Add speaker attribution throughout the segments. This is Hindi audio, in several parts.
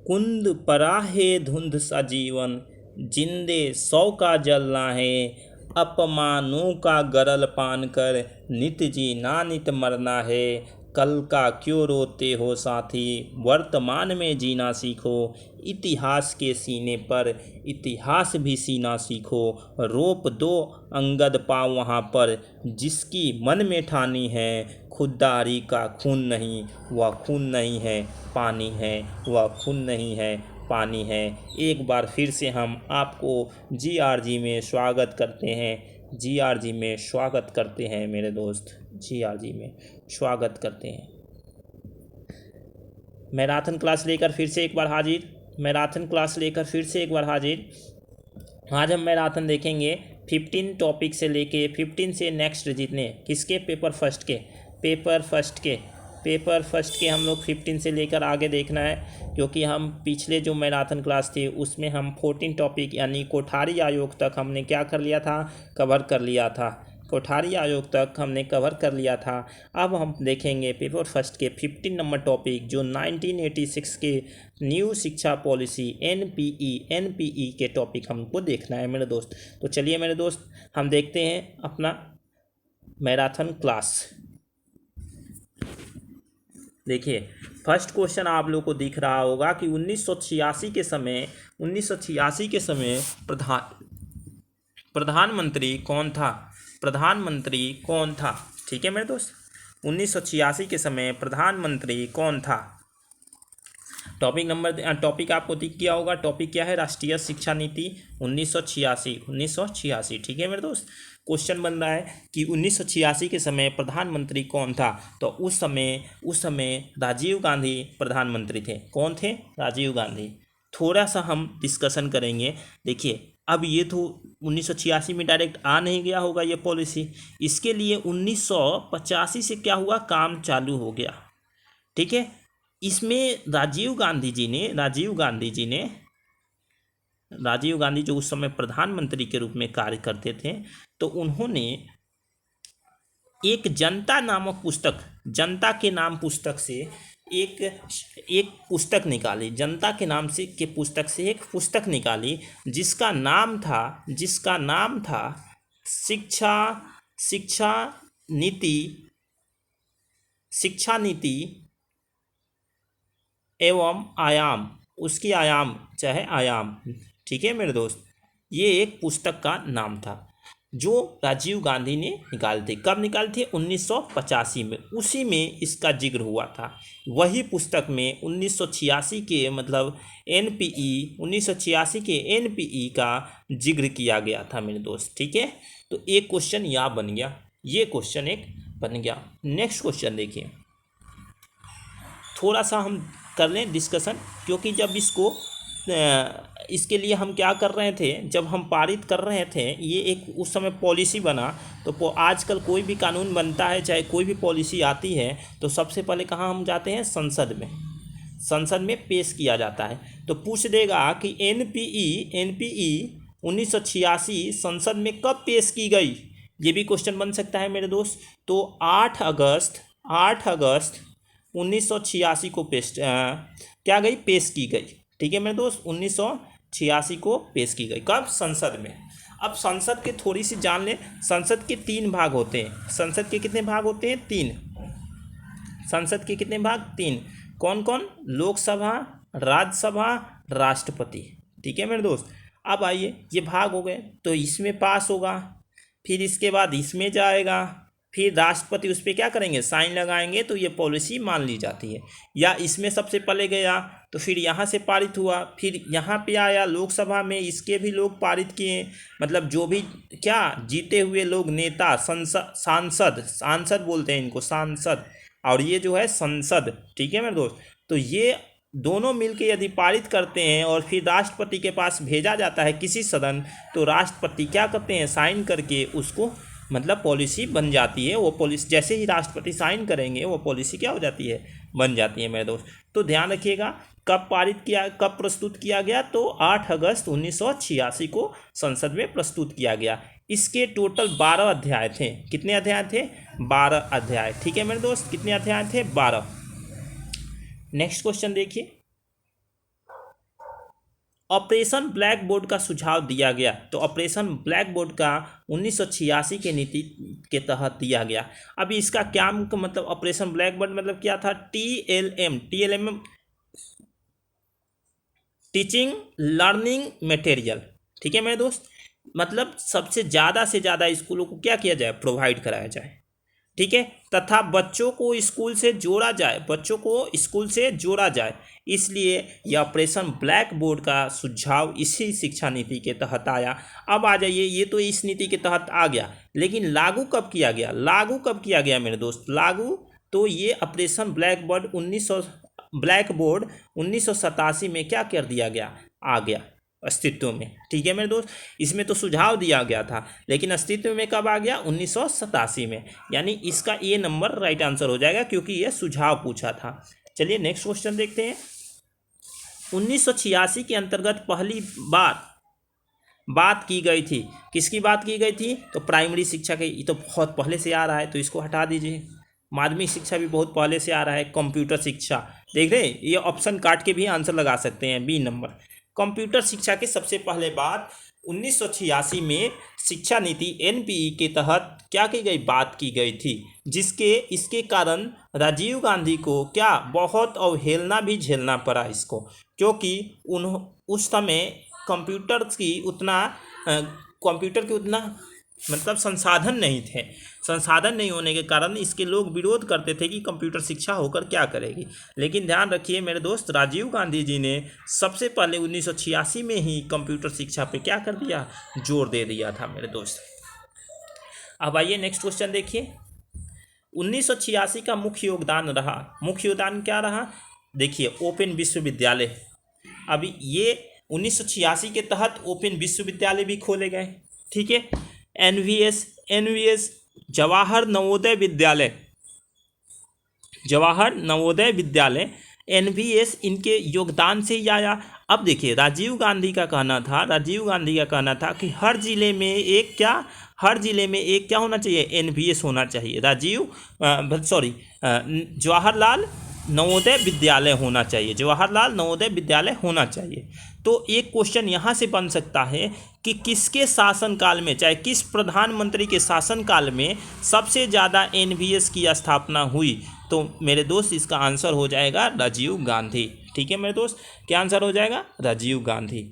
Speaker 1: कुंद पराहे धुंध सा जीवन, जिंदे 100 का जलना है। अपमानों का गरल पान कर, नित जीना नित मरना है। कल का क्यों रोते हो साथी, वर्तमान में जीना सीखो। इतिहास के सीने पर इतिहास भी सीना सीखो। रोप दो अंगद पाँव वहाँ पर, जिसकी मन में ठानी है। खुददारी का खून नहीं, वह खून नहीं है पानी है, वह खून नहीं है पानी है। एक बार फिर से हम आपको GRG में स्वागत करते हैं। GRG में स्वागत करते हैं मेरे दोस्त, GRG में स्वागत करते हैं। मैराथन क्लास लेकर फिर से एक बार हाजिर, मैराथन क्लास लेकर फिर से एक बार हाजिर। आज हम मैराथन देखेंगे 15 टॉपिक से लेके 15 से नेक्स्ट जितने किसके पेपर फर्स्ट के हम लोग 15 से लेकर आगे देखना है, क्योंकि हम पिछले जो मैराथन क्लास थी उसमें हम 14 टॉपिक यानी कोठारी आयोग तक हमने क्या कर लिया था, कवर कर लिया था। कोठारी आयोग तक हमने कवर कर लिया था। अब हम देखेंगे पेपर फर्स्ट के 15 नंबर टॉपिक जो 1986 के न्यू शिक्षा पॉलिसी NPE के टॉपिक हमको देखना है मेरे दोस्त। तो चलिए मेरे दोस्त हम देखते हैं अपना मैराथन क्लास। देखिए फर्स्ट क्वेश्चन आप लोग को दिख रहा होगा कि 1986 के समय प्रधानमंत्री कौन था। ठीक है मेरे दोस्त, 1986 के समय प्रधानमंत्री कौन था। टॉपिक आपको दिख गया होगा। टॉपिक क्या है, राष्ट्रीय शिक्षा नीति 1986। ठीक है मेरे दोस्त, क्वेश्चन बन रहा है कि 1986 के समय प्रधानमंत्री कौन था। तो उस समय राजीव गांधी प्रधानमंत्री थे। कौन थे, राजीव गांधी। थोड़ा सा हम डिस्कशन करेंगे। देखिए अब ये तो 1986 में डायरेक्ट आ नहीं गया होगा ये पॉलिसी, इसके लिए 1985 से क्या हुआ, काम चालू हो गया। ठीक है, इसमें राजीव गांधी जो उस समय प्रधानमंत्री के रूप में कार्य करते थे, तो उन्होंने एक जनता नामक पुस्तक, जनता के नाम पुस्तक से एक पुस्तक निकाली, जनता के नाम से के पुस्तक से एक पुस्तक निकाली जिसका नाम था शिक्षा नीति एवं आयाम, उसकी आयाम। ठीक है मेरे दोस्त, ये एक पुस्तक का नाम था जो राजीव गांधी ने निकाले थे। कब निकाले थे, 1985 में। उसी में इसका जिक्र हुआ था। वही पुस्तक में 1986 के मतलब NPE का जिक्र किया गया था मेरे दोस्त। ठीक है, तो एक क्वेश्चन यहाँ बन गया, ये क्वेश्चन एक बन गया। नेक्स्ट क्वेश्चन देखिए, थोड़ा सा हम कर लें डिस्कशन, क्योंकि जब इसके लिए हम क्या कर रहे थे, जब हम पारित कर रहे थे, ये एक उस समय पॉलिसी बना। तो आजकल कोई भी कानून बनता है, चाहे कोई भी पॉलिसी आती है, तो सबसे पहले कहाँ हम जाते हैं, संसद में पेश किया जाता है। तो पूछ देगा कि NPE 1986 संसद में कब पेश की गई, ये भी क्वेश्चन बन सकता है मेरे दोस्त। तो 8 अगस्त 1986 को पेश की गई। ठीक है मेरे दोस्त, 1986 को पेश की गई। कब, संसद में। अब संसद के थोड़ी सी जान लें। संसद के 3 भाग होते हैं। संसद के कितने भाग होते हैं, 3। संसद के कितने भाग, 3। कौन कौन, लोकसभा, राज्यसभा, राष्ट्रपति। ठीक है मेरे दोस्त, अब आइए, ये भाग हो गए, तो इसमें पास होगा, फिर इसके बाद इसमें जाएगा, फिर राष्ट्रपति उस पर क्या करेंगे, साइन लगाएंगे, तो ये पॉलिसी मान ली जाती है। या इसमें सबसे पहले गया तो फिर यहाँ से पारित हुआ, फिर यहाँ पे आया लोकसभा में, इसके भी लोग पारित किए, मतलब जो भी क्या जीते हुए लोग, नेता, सांसद बोलते हैं इनको, सांसद, और ये जो है संसद। ठीक है मेरे दोस्त, तो ये दोनों मिलके यदि पारित करते हैं और फिर राष्ट्रपति के पास भेजा जाता है किसी सदन, तो राष्ट्रपति क्या करते हैं, साइन करके उसको मतलब पॉलिसी बन जाती है। वो पॉलिसी जैसे ही राष्ट्रपति साइन करेंगे वो पॉलिसी क्या हो जाती है, बन जाती है मेरे दोस्त। तो ध्यान रखिएगा, कब प्रस्तुत किया गया, तो 8 अगस्त 1986 को संसद में प्रस्तुत किया गया। इसके टोटल 12 अध्याय थे। कितने अध्याय थे, 12 अध्याय। ठीक है मेरे दोस्त, कितने अध्याय थे, 12। नेक्स्ट क्वेश्चन देखिए, ऑपरेशन ब्लैक बोर्ड का सुझाव दिया गया। तो ऑपरेशन ब्लैक बोर्ड का 1986 के नीति के तहत दिया गया। अब इसका क्या मतलब, ऑपरेशन ब्लैक बोर्ड मतलब क्या था? TLM टीचिंग लर्निंग मटेरियल, ठीक है मेरे दोस्त, मतलब सबसे ज़्यादा से ज़्यादा स्कूलों को क्या किया जाए? प्रोवाइड कराया जाए, ठीक है, तथा बच्चों को स्कूल से जोड़ा जाए, बच्चों को स्कूल से जोड़ा जाए। इसलिए यह ऑपरेशन ब्लैक बोर्ड का सुझाव इसी शिक्षा नीति के तहत आया। अब आ जाइए, ये तो इस नीति के तहत आ गया, लेकिन लागू कब किया गया? लागू कब किया गया मेरे दोस्त? लागू तो ये ऑपरेशन ब्लैक बोर्ड 1987 में क्या कर दिया गया? आ गया अस्तित्व में, ठीक है मेरे दोस्त। इसमें तो सुझाव दिया गया था, लेकिन अस्तित्व में कब आ गया? 1987 में। यानी इसका ये नंबर राइट आंसर हो जाएगा, क्योंकि ये सुझाव पूछा था। चलिए नेक्स्ट क्वेश्चन देखते हैं। 1986 के अंतर्गत पहली बात की गई थी। किसकी बात की गई थी? तो प्राइमरी शिक्षा के, ये तो बहुत पहले से आ रहा है, तो इसको हटा दीजिए। माध्यमिक शिक्षा भी बहुत पहले से आ रहा है। कंप्यूटर शिक्षा, देख रहे हैं, ये ऑप्शन काट के भी आंसर लगा सकते हैं, बी नंबर। कंप्यूटर शिक्षा की सबसे पहले बात 1986 में शिक्षा नीति NPE के तहत क्या की गई? बात की गई थी, इसके कारण राजीव गांधी को क्या बहुत अवहेलना भी झेलना पड़ा इसको, क्योंकि उस समय कंप्यूटर के उतना मतलब संसाधन नहीं थे। संसाधन नहीं होने के कारण इसके लोग विरोध करते थे कि कंप्यूटर शिक्षा होकर क्या करेगी। लेकिन ध्यान रखिए मेरे दोस्त, राजीव गांधी जी ने सबसे पहले 1986 में ही कंप्यूटर शिक्षा पे क्या कर दिया? जोर दे दिया था मेरे दोस्त। अब आइए नेक्स्ट क्वेश्चन देखिए। 1986 का मुख्य योगदान रहा, मुख्य योगदान क्या रहा? देखिए, ओपन विश्वविद्यालय। अभी ये 1986 के तहत ओपन विश्वविद्यालय भी खोले गए, ठीक है। NVS जवाहर नवोदय विद्यालय NVS इनके योगदान से ही आया। अब देखिए, राजीव गांधी का कहना था कि हर जिले में एक क्या होना चाहिए? NVS होना चाहिए। जवाहरलाल नवोदय विद्यालय होना चाहिए। तो एक क्वेश्चन यहाँ से बन सकता है कि किसके शासनकाल में, चाहे किस प्रधानमंत्री के शासनकाल में सबसे ज़्यादा NVS की स्थापना हुई? तो मेरे दोस्त इसका आंसर हो जाएगा राजीव गांधी, ठीक है मेरे दोस्त। क्या आंसर हो जाएगा? राजीव गांधी।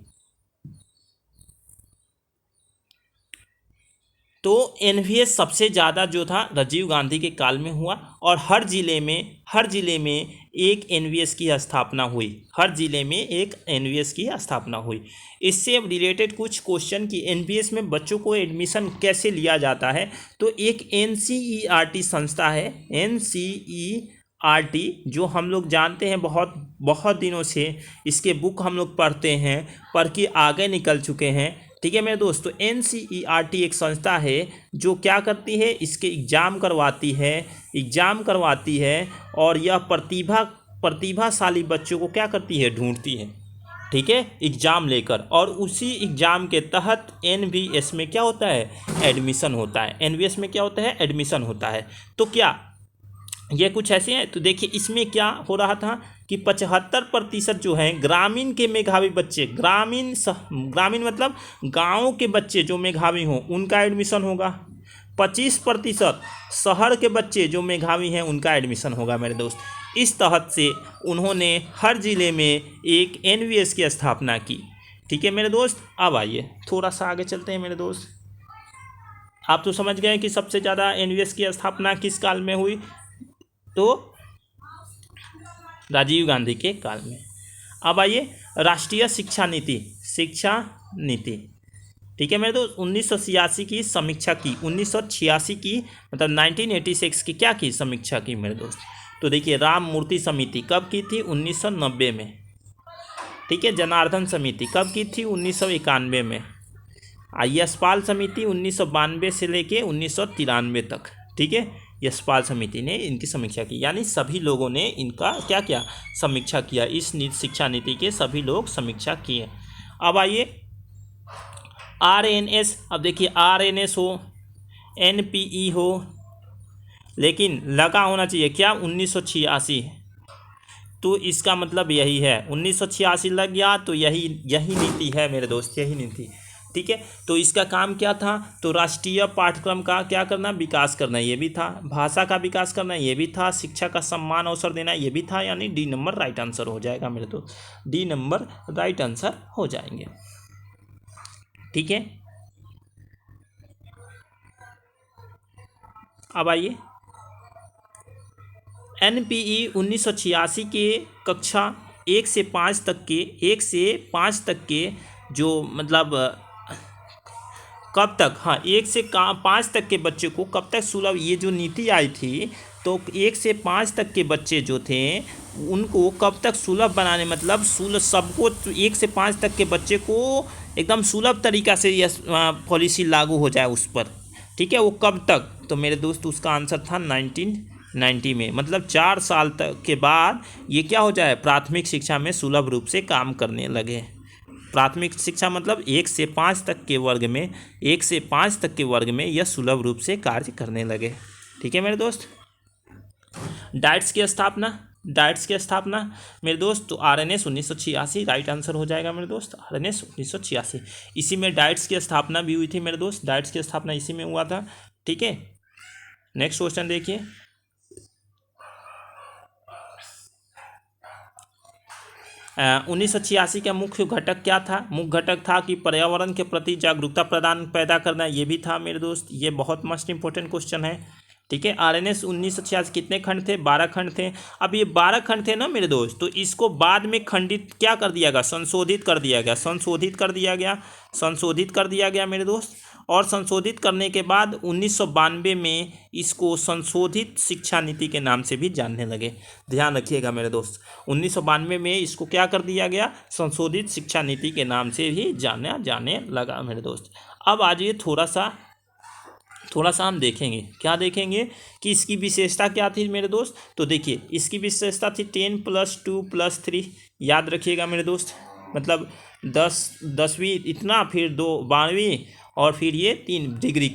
Speaker 1: तो NVS सबसे ज़्यादा जो था राजीव गांधी के काल में हुआ, और हर जिले में एक NVS की स्थापना हुई। इससे अब कुछ क्वेश्चन की NVS में बच्चों को एडमिशन कैसे लिया जाता है। तो एक NCERT संस्था है, NCERT, जो हम लोग जानते हैं बहुत दिनों से इसके बुक हम लोग पढ़ के आगे निकल चुके हैं, ठीक है मेरे दोस्तों। NCERT एक संस्था है जो क्या करती है? इसके एग्ज़ाम करवाती है और यह प्रतिभाशाली बच्चों को क्या करती है? ढूंढती है, ठीक है, एग्ज़ाम लेकर। और उसी एग्ज़ाम के तहत NVS में क्या होता है? एडमिशन होता है। NVS में क्या होता है? एडमिशन होता है। तो क्या ये कुछ ऐसे हैं? तो देखिए, इसमें क्या हो रहा था कि 75% जो हैं ग्रामीण के मेधावी बच्चे, ग्रामीण मतलब गाँव के बच्चे जो मेधावी हों उनका एडमिशन होगा। 25% शहर के बच्चे जो मेधावी हैं उनका एडमिशन होगा मेरे दोस्त। इस तहत से उन्होंने हर ज़िले में एक NVS की स्थापना की, ठीक है मेरे दोस्त। अब आइए थोड़ा सा आगे चलते हैं मेरे दोस्त। आप तो समझ गए कि सबसे ज़्यादा NVS की स्थापना किस काल में हुई? तो राजीव गांधी के काल में। अब आइए राष्ट्रीय शिक्षा नीति, ठीक है मेरे दोस्त। 1986 की समीक्षा की, 1986 की मतलब 1986 की क्या की? समीक्षा की मेरे दोस्त। तो देखिए, राम मूर्ति समिति कब की थी? 1990 में, ठीक है। जनार्दन समिति कब की थी? 1991 में। यशपाल समिति 1992 से लेके 1993 तक, ठीक है। यशपाल समिति ने इनकी समीक्षा की, यानी सभी लोगों ने इनका क्या किया? समीक्षा किया। इस शिक्षा नीति के सभी लोग समीक्षा किए। अब आइए RNS। अब देखिए, RNS हो, NPE हो, लेकिन लगा होना चाहिए क्या? 1986। तो इसका मतलब यही है, 1986 लग गया तो यही नीति है मेरे दोस्त, यही नीति। ठीक है, तो इसका काम क्या था, तो राष्ट्रीय पाठ्यक्रम का क्या करना, विकास करना, ये भी था। भाषा का विकास करना, ये भी था। शिक्षा का सम्मान अवसर देना, ये भी था। यानी डी नंबर राइट आंसर हो जाएगा मेरे दोस्त, डी नंबर राइट आंसर हो जाएंगे। ठीक है, अब आइए एनपीई 1986 के कक्षा 1 से 5 के जो मतलब कब तक, हाँ 1 से 5 तक के बच्चे को कब तक सुलभ, ये जो नीति आई थी तो 1 से 5 तक के बच्चे जो थे उनको कब तक सुलभ बनाने, मतलब सुलभ सबको 1 से 5 तक के बच्चे को एकदम सुलभ तरीका से यह पॉलिसी लागू हो जाए उस पर। ठीक है, वो कब तक, तो मेरे दोस्त उसका आंसर था 1990 में, मतलब 4 साल तक के बाद ये क्या हो जाए, प्राथमिक शिक्षा में सुलभ रूप से काम करने लगे। प्राथमिक शिक्षा मतलब 1 से 5 तक के वर्ग में, 1 से 5 तक के वर्ग में यह सुलभ रूप से कार्य करने लगे। ठीक है मेरे दोस्त, डाइट्स की स्थापना मेरे दोस्त, तो आरएनएस 1986 राइट आंसर हो जाएगा मेरे दोस्त, आरएनएस 1986। इसी में डाइट्स की स्थापना भी हुई थी मेरे दोस्त, डाइट्स की स्थापना इसी में हुआ था। ठीक है, नेक्स्ट क्वेश्चन देखिए, 1986 का मुख्य घटक क्या था, मुख्य घटक था कि पर्यावरण के प्रति जागरूकता पैदा करना, ये भी था मेरे दोस्त, ये बहुत मस्ट इंपॉर्टेंट क्वेश्चन है। ठीक है, आरएनएस 1986 कितने खंड थे, 12 खंड थे। अब ये 12 खंड थे ना मेरे दोस्त, तो इसको बाद में खंडित क्या कर दिया गया, संशोधित कर दिया गया मेरे दोस्त। और संशोधित करने के बाद 1992 में इसको संशोधित शिक्षा नीति के नाम से भी जानने लगे। ध्यान रखिएगा मेरे दोस्त, 1992 में इसको क्या कर दिया गया, संशोधित शिक्षा नीति के नाम से भी जाने लगा मेरे दोस्त। अब आज ये थोड़ा सा हम देखेंगे, क्या देखेंगे कि इसकी विशेषता क्या थी मेरे दोस्त। तो देखिए इसकी विशेषता थी 10 + 2 + 3, याद रखिएगा मेरे दोस्त, मतलब 10वीं इतना, फिर 2 12वीं, और फिर ये 3 डिग्री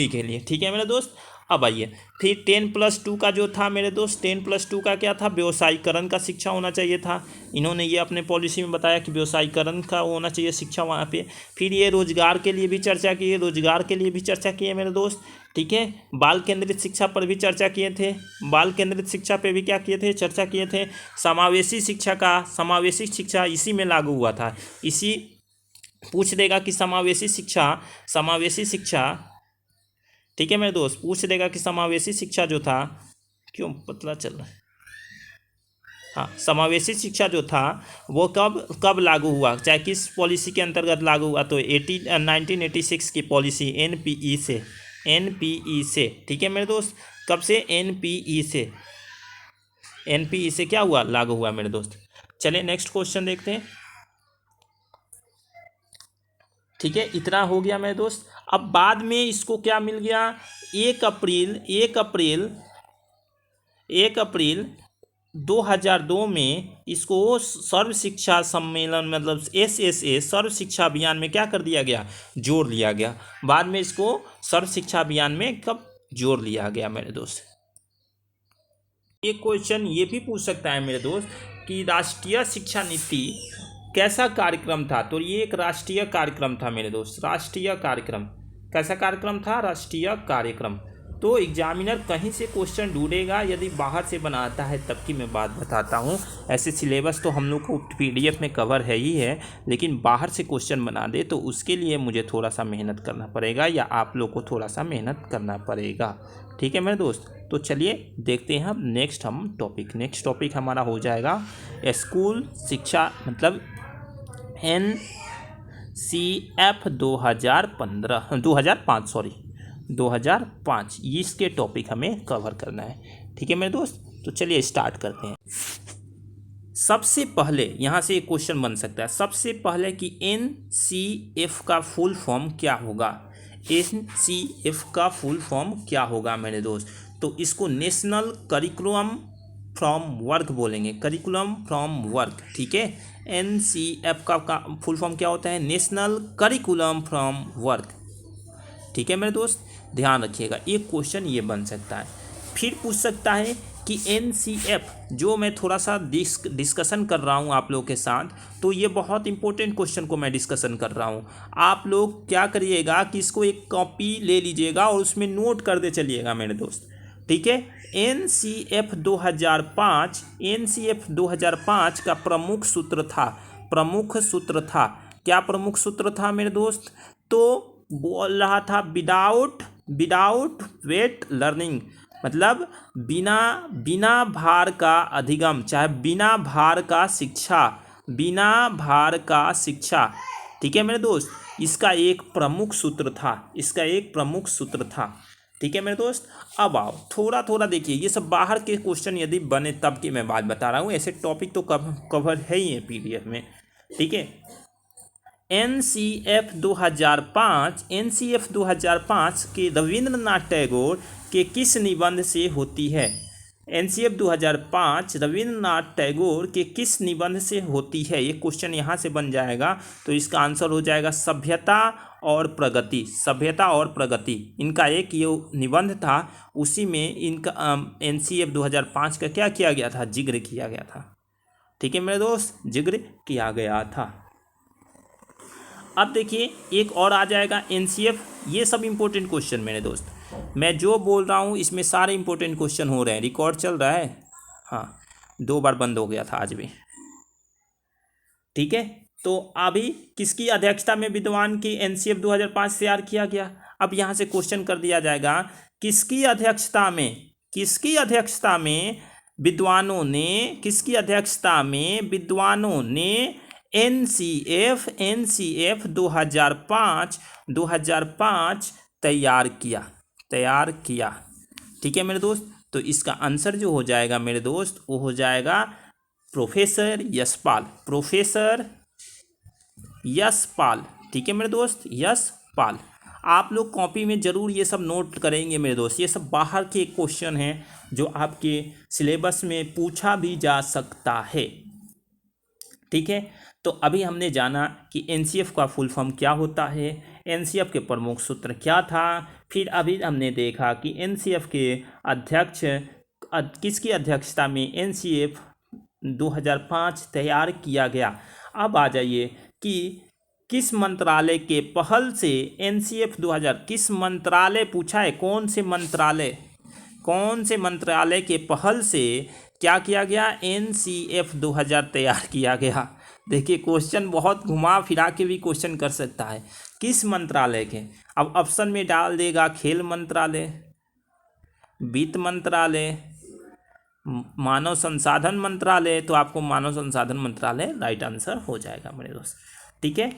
Speaker 1: के लिए। ठीक है मेरे दोस्त, अब आइए फिर 10 + 2 का जो था मेरे दोस्त, 10 + 2 का क्या था, व्यवसायीकरण का शिक्षा होना चाहिए था। इन्होंने ये अपने पॉलिसी में बताया कि व्यवसायीकरण का होना चाहिए शिक्षा वहाँ पे। फिर ये रोजगार के लिए भी चर्चा किए मेरे दोस्त। ठीक है, बाल केंद्रित शिक्षा पर भी चर्चा किए थे, चर्चा किए थे। समावेशी शिक्षा इसी में लागू हुआ था, इसी पूछ देगा कि समावेशी शिक्षा। ठीक है मेरे दोस्त, पूछ देगा कि समावेशी शिक्षा जो था, क्यों पतला चल रहा है, हाँ समावेशी शिक्षा जो था वो कब लागू हुआ, चाहे किस पॉलिसी के अंतर्गत लागू हुआ, तो 1986 की पॉलिसी एनपीई से। ठीक है मेरे दोस्त, कब से, एनपीई से क्या हुआ, लागू हुआ मेरे दोस्त। चलिए नेक्स्ट क्वेश्चन देखते हैं। ठीक है, इतना हो गया मेरे दोस्त। अब बाद में इसको क्या मिल गया, 1 अप्रैल 2002 में इसको सर्व शिक्षा सम्मेलन मतलब SSA सर्व शिक्षा अभियान में क्या कर दिया गया, जोड़ लिया गया। बाद में इसको सर्व शिक्षा अभियान में कब जोड़ लिया गया मेरे दोस्त। एक क्वेश्चन ये भी पूछ सकता है मेरे दोस्त कि राष्ट्रीय शिक्षा नीति कैसा कार्यक्रम था, तो ये एक राष्ट्रीय कार्यक्रम था मेरे दोस्त, राष्ट्रीय कार्यक्रम। कैसा कार्यक्रम था, राष्ट्रीय कार्यक्रम। तो एग्जामिनर कहीं से क्वेश्चन ढूंढेगा, यदि बाहर से बनाता है तब की मैं बात बताता हूँ। ऐसे सिलेबस तो हम लोग को PDF में कवर है ही है, लेकिन बाहर से क्वेश्चन बना दे तो उसके लिए मुझे थोड़ा सा मेहनत करना पड़ेगा, या आप लोग को थोड़ा सा मेहनत करना पड़ेगा। ठीक है मेरे दोस्त, तो चलिए देखते हैं हम नेक्स्ट टॉपिक हमारा हो जाएगा स्कूल शिक्षा मतलब NCF 2005 इसके टॉपिक हमें कवर करना है। ठीक है मेरे दोस्त, तो चलिए स्टार्ट करते हैं। सबसे पहले यहाँ से एक क्वेश्चन बन सकता है, सबसे पहले कि NCF का फुल फॉर्म क्या होगा, NCF का फुल फॉर्म क्या होगा मेरे दोस्त। तो इसको नेशनल करिकुलम फ्रॉम वर्क बोलेंगे, करिकुलम फ्रॉम वर्क। ठीक है, NCF का फुल फॉर्म क्या होता है, नेशनल करिकुलम फ्रॉम वर्क। ठीक है मेरे दोस्त, ध्यान रखिएगा, एक क्वेश्चन ये बन सकता है। फिर पूछ सकता है कि एनसीएफ जो मैं थोड़ा सा डिस्कशन कर रहा हूँ आप लोग के साथ, तो ये बहुत इंपॉर्टेंट क्वेश्चन को मैं डिस्कशन कर रहा हूँ। आप लोग क्या करिएगा कि इसको एक कॉपी ले लीजिएगा और उसमें नोट कर दे चलिएगा मेरे दोस्त, ठीक है। एनसीएफ 2005, एनसीएफ 2005 का प्रमुख सूत्र था, क्या प्रमुख सूत्र था मेरे दोस्त? तो बोल रहा था विदाउट वेट लर्निंग, मतलब बिना भार का अधिगम, चाहे बिना भार का शिक्षा, ठीक है मेरे दोस्त। इसका एक प्रमुख सूत्र था, ठीक है मेरे दोस्त। अब आओ थोड़ा देखिए, ये सब बाहर के क्वेश्चन यदि बने तब की मैं बात बता रहा हूँ, ऐसे टॉपिक तो कवर है ही है पीडीएफ में, ठीक है। एनसीएफ 2005 के रविंद्रनाथ टैगोर के किस निबंध से होती है? एनसीएफ 2005 रविंद्रनाथ टैगोर के किस निबंध से होती है? ये क्वेश्चन यहाँ से बन जाएगा, तो इसका आंसर हो जाएगा सभ्यता और प्रगति। इनका एक ये निबंध था, उसी में इनका एनसीएफ 2005 का क्या किया गया था? जिक्र किया गया था, ठीक है मेरे दोस्त, जिक्र किया गया था। अब देखिए एक और आ जाएगा एनसीएफ, ये सब इंपॉर्टेंट क्वेश्चन मेरे दोस्त, मैं जो बोल रहा हूँ इसमें सारे इंपॉर्टेंट क्वेश्चन हो रहे हैं। रिकॉर्ड चल रहा है, हाँ 2 बार बंद हो गया था आज भी, ठीक है। तो अभी किसकी अध्यक्षता में विद्वान की एनसीएफ 2005 तैयार किया गया? अब यहाँ से क्वेश्चन कर दिया जाएगा, किसकी अध्यक्षता में विद्वानों ने एनसीएफ 2005 तैयार किया, ठीक है मेरे दोस्त। तो इसका आंसर जो हो जाएगा मेरे दोस्त, वो हो जाएगा प्रोफेसर यशपाल, ठीक है मेरे दोस्त, यशपाल। आप लोग कॉपी में ज़रूर ये सब नोट करेंगे मेरे दोस्त, ये सब बाहर के क्वेश्चन हैं जो आपके सिलेबस में पूछा भी जा सकता है, ठीक है। तो अभी हमने जाना कि एनसीएफ का फुल फॉर्म क्या होता है, एनसीएफ के प्रमुख सूत्र क्या था, फिर अभी हमने देखा कि एनसीएफ के अध्यक्ष किसकी अध्यक्षता में एनसीएफ 2005 तैयार किया गया। अब आ जाइए कि किस मंत्रालय के पहल से एनसीएफ 2000, किस मंत्रालय पूछा है, कौन से मंत्रालय के पहल से क्या किया गया? एनसीएफ 2000 तैयार किया गया। देखिए क्वेश्चन बहुत घुमा फिरा के भी क्वेश्चन कर सकता है, किस मंत्रालय के। अब ऑप्शन में डाल देगा खेल मंत्रालय, वित्त मंत्रालय, मानव संसाधन मंत्रालय, तो आपको मानव संसाधन मंत्रालय राइट आंसर हो जाएगा मेरे दोस्त, ठीक है।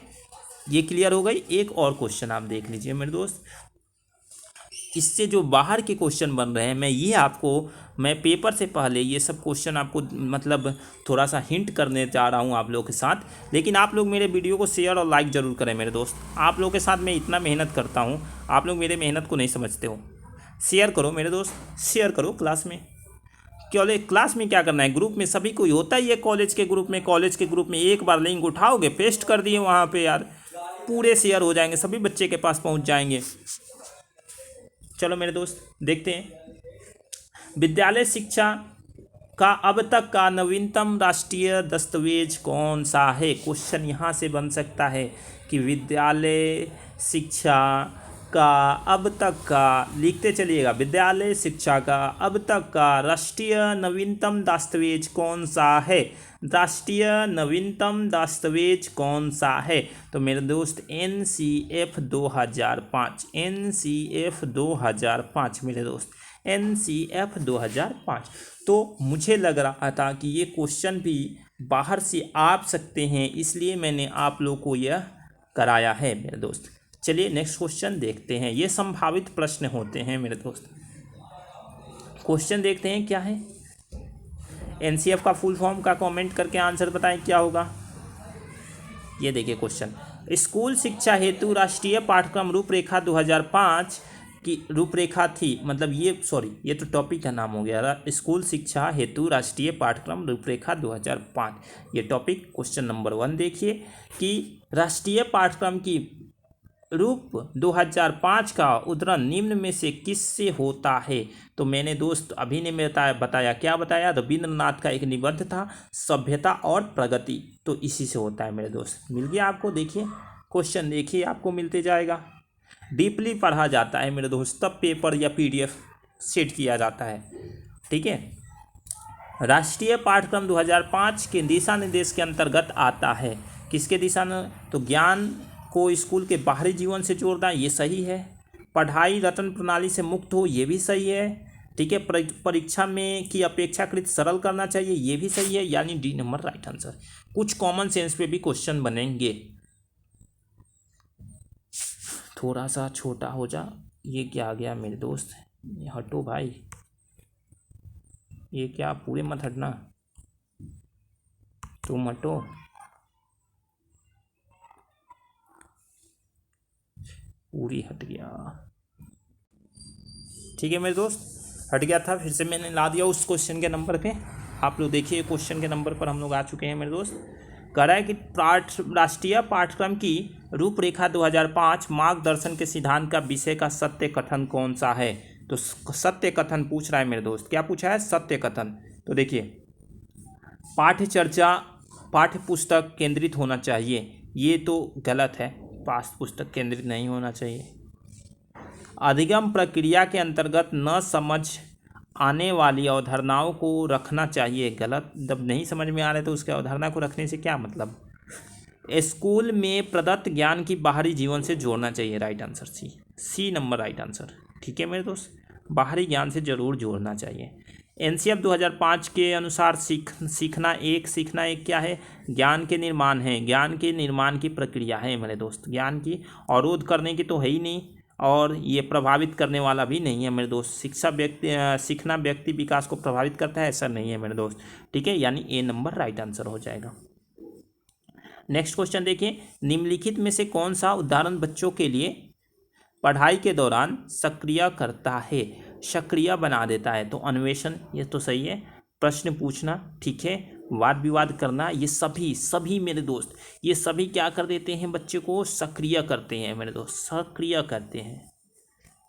Speaker 1: ये क्लियर हो गई। एक और क्वेश्चन आप देख लीजिए मेरे दोस्त, इससे जो बाहर के क्वेश्चन बन रहे हैं, मैं पेपर से पहले ये सब क्वेश्चन आपको मतलब थोड़ा सा हिंट करने जा रहा हूँ आप लोगों के साथ, लेकिन आप लोग मेरे वीडियो को शेयर और लाइक ज़रूर करें मेरे दोस्त। आप लोगों के साथ मैं इतना मेहनत करता हूँ, आप लोग मेरे मेहनत को नहीं समझते हो। शेयर करो मेरे दोस्त, शेयर करो क्लास में। क्लास में क्या करना है, ग्रुप में सभी को होता ही है, कॉलेज के ग्रुप में एक बार लिंक उठाओगे, पेस्ट कर दिए वहाँ पे यार, पूरे शेयर हो जाएंगे, सभी बच्चे के पास पहुँच जाएंगे। चलो मेरे दोस्त देखते हैं, विद्यालय शिक्षा का अब तक का नवीनतम राष्ट्रीय दस्तावेज कौन सा है? क्वेश्चन यहाँ से बन सकता है कि विद्यालय शिक्षा का अब तक का, लिखते चलिएगा, विद्यालय शिक्षा का अब तक का राष्ट्रीय नवीनतम दस्तावेज कौन सा है? राष्ट्रीय नवीनतम दस्तावेज कौन सा है? तो मेरे दोस्त एनसीएफ 2005, एनसीएफ 2005 मेरे दोस्त, एनसीएफ 2005। तो मुझे लग रहा था कि ये क्वेश्चन भी बाहर से आ सकते हैं, इसलिए मैंने आप लोग को यह कराया है मेरे दोस्त। चलिए नेक्स्ट क्वेश्चन देखते हैं, ये संभावित प्रश्न होते हैं मेरे दोस्त। क्वेश्चन देखते हैं क्या है, एनसीएफ का फुल फॉर्म का कमेंट करके आंसर बताएं क्या होगा। ये देखिए क्वेश्चन, स्कूल शिक्षा हेतु राष्ट्रीय पाठ्यक्रम रूपरेखा 2005 की रूपरेखा थी, मतलब ये तो टॉपिक का नाम हो गया, स्कूल शिक्षा हेतु राष्ट्रीय पाठ्यक्रम रूपरेखा 2005। ये टॉपिक क्वेश्चन नंबर 1 देखिए कि राष्ट्रीय पाठ्यक्रम की रूप 2005 का उद्धरण निम्न में से किससे होता है? तो मैंने दोस्त अभी ने बताया क्या बताया? रविंद्रनाथ का एक निबंध था, सभ्यता और प्रगति, तो इसी से होता है मेरे दोस्त। मिल गया आपको? देखिए क्वेश्चन, देखिए आपको मिलते जाएगा। डीपली पढ़ा जाता है मेरे दोस्त, तब पेपर या पीडीएफ सेट किया जाता है। ठीक है, राष्ट्रीय पाठ्यक्रम 2005 के दिशा निर्देश के अंतर्गत आता है। किसके दिशा में? तो ज्ञान को स्कूल के बाहरी जीवन से जोड़ना, ये सही है। पढ़ाई रटन प्रणाली से मुक्त हो, ये भी सही है। ठीक है, परीक्षा में की अपेक्षाकृत सरल करना चाहिए, ये भी सही है, यानी डी नंबर राइट आंसर। कुछ कॉमन सेंस पे भी क्वेश्चन बनेंगे। थोड़ा सा छोटा हो जा, ये क्या आ गया मेरे दोस्त? हटो भाई, ये क्या, पूरे मत हटना, तुम हटो। पूरी हट गया। ठीक है मेरे दोस्त, हट गया था, फिर से मैंने ला दिया उस क्वेश्चन के नंबर पे। आप लोग देखिए क्वेश्चन के नंबर पर हम लोग आ चुके हैं मेरे दोस्त। कह रहा है कि राष्ट्रीय पाठ्यक्रम की रूपरेखा 2005 मार्गदर्शन के सिद्धांत का विषय का सत्य कथन कौन सा है? तो सत्य कथन पूछ रहा है मेरे दोस्त। क्या पूछा है? सत्य कथन। तो देखिए, पाठ्य चर्चा पाठ्य पुस्तक केंद्रित होना चाहिए, ये तो गलत है, पाठ्य पुस्तक केंद्रित नहीं होना चाहिए। अधिगम प्रक्रिया के अंतर्गत न समझ आने वाली अवधारणाओं को रखना चाहिए, गलत। जब नहीं समझ में आ रहे तो उसके अवधारणा को रखने से क्या मतलब? स्कूल में प्रदत्त ज्ञान की बाहरी जीवन से जोड़ना चाहिए, right answer C number right answer. ठीक है मेरे दोस्त, बाहरी ज्ञान से जरूर जोड़ना चाहिए। एनसीएफ 2005 के अनुसार सीखना एक क्या है? ज्ञान के निर्माण है, ज्ञान के निर्माण की प्रक्रिया है मेरे दोस्त। ज्ञान की अवरोध करने की तो है ही नहीं, और ये प्रभावित करने वाला भी नहीं है मेरे दोस्त। सीखना व्यक्ति विकास को प्रभावित करता है, ऐसा नहीं है मेरे दोस्त। ठीक है, यानी ए नंबर राइट आंसर हो जाएगा। नेक्स्ट क्वेश्चन देखिए, निम्नलिखित में से कौन सा उदाहरण बच्चों के लिए पढ़ाई के दौरान सक्रिय करता है, सक्रिय बना देता है? तो अन्वेषण, ये तो सही है। प्रश्न पूछना, ठीक है। वाद विवाद करना, ये सभी मेरे दोस्त, ये सभी क्या कर देते हैं? बच्चे को सक्रिय करते हैं मेरे दोस्त, सक्रिय करते हैं।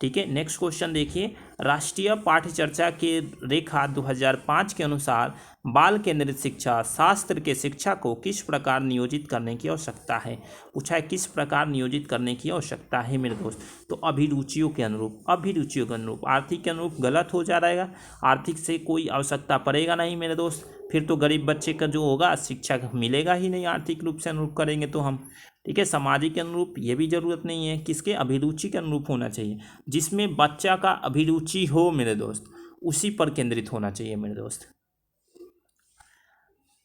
Speaker 1: ठीक है, नेक्स्ट क्वेश्चन देखिए, राष्ट्रीय पाठ्य चर्चा के रेखा 2005 के अनुसार बाल केंद्रित शिक्षा शास्त्र के शिक्षा को किस प्रकार नियोजित करने की आवश्यकता है? पूछा है किस प्रकार नियोजित करने की आवश्यकता है मेरे दोस्त। तो अभिरुचियों के अनुरूप, अभिरुचियों के अनुरूप। आर्थिक के अनुरूप गलत हो जा रहेगा, आर्थिक से कोई आवश्यकता पड़ेगा नहीं मेरे दोस्त, फिर तो गरीब बच्चे का जो होगा शिक्षा मिलेगा ही नहीं, आर्थिक रूप से अनुरूप करेंगे तो हम। ठीक है, सामाजिक के अनुरूप ये भी ज़रूरत नहीं है, किसके? अभिरुचि के अनुरूप होना चाहिए, जिसमें बच्चा का अभिरुचि हो मेरे दोस्त, उसी पर केंद्रित होना चाहिए मेरे दोस्त।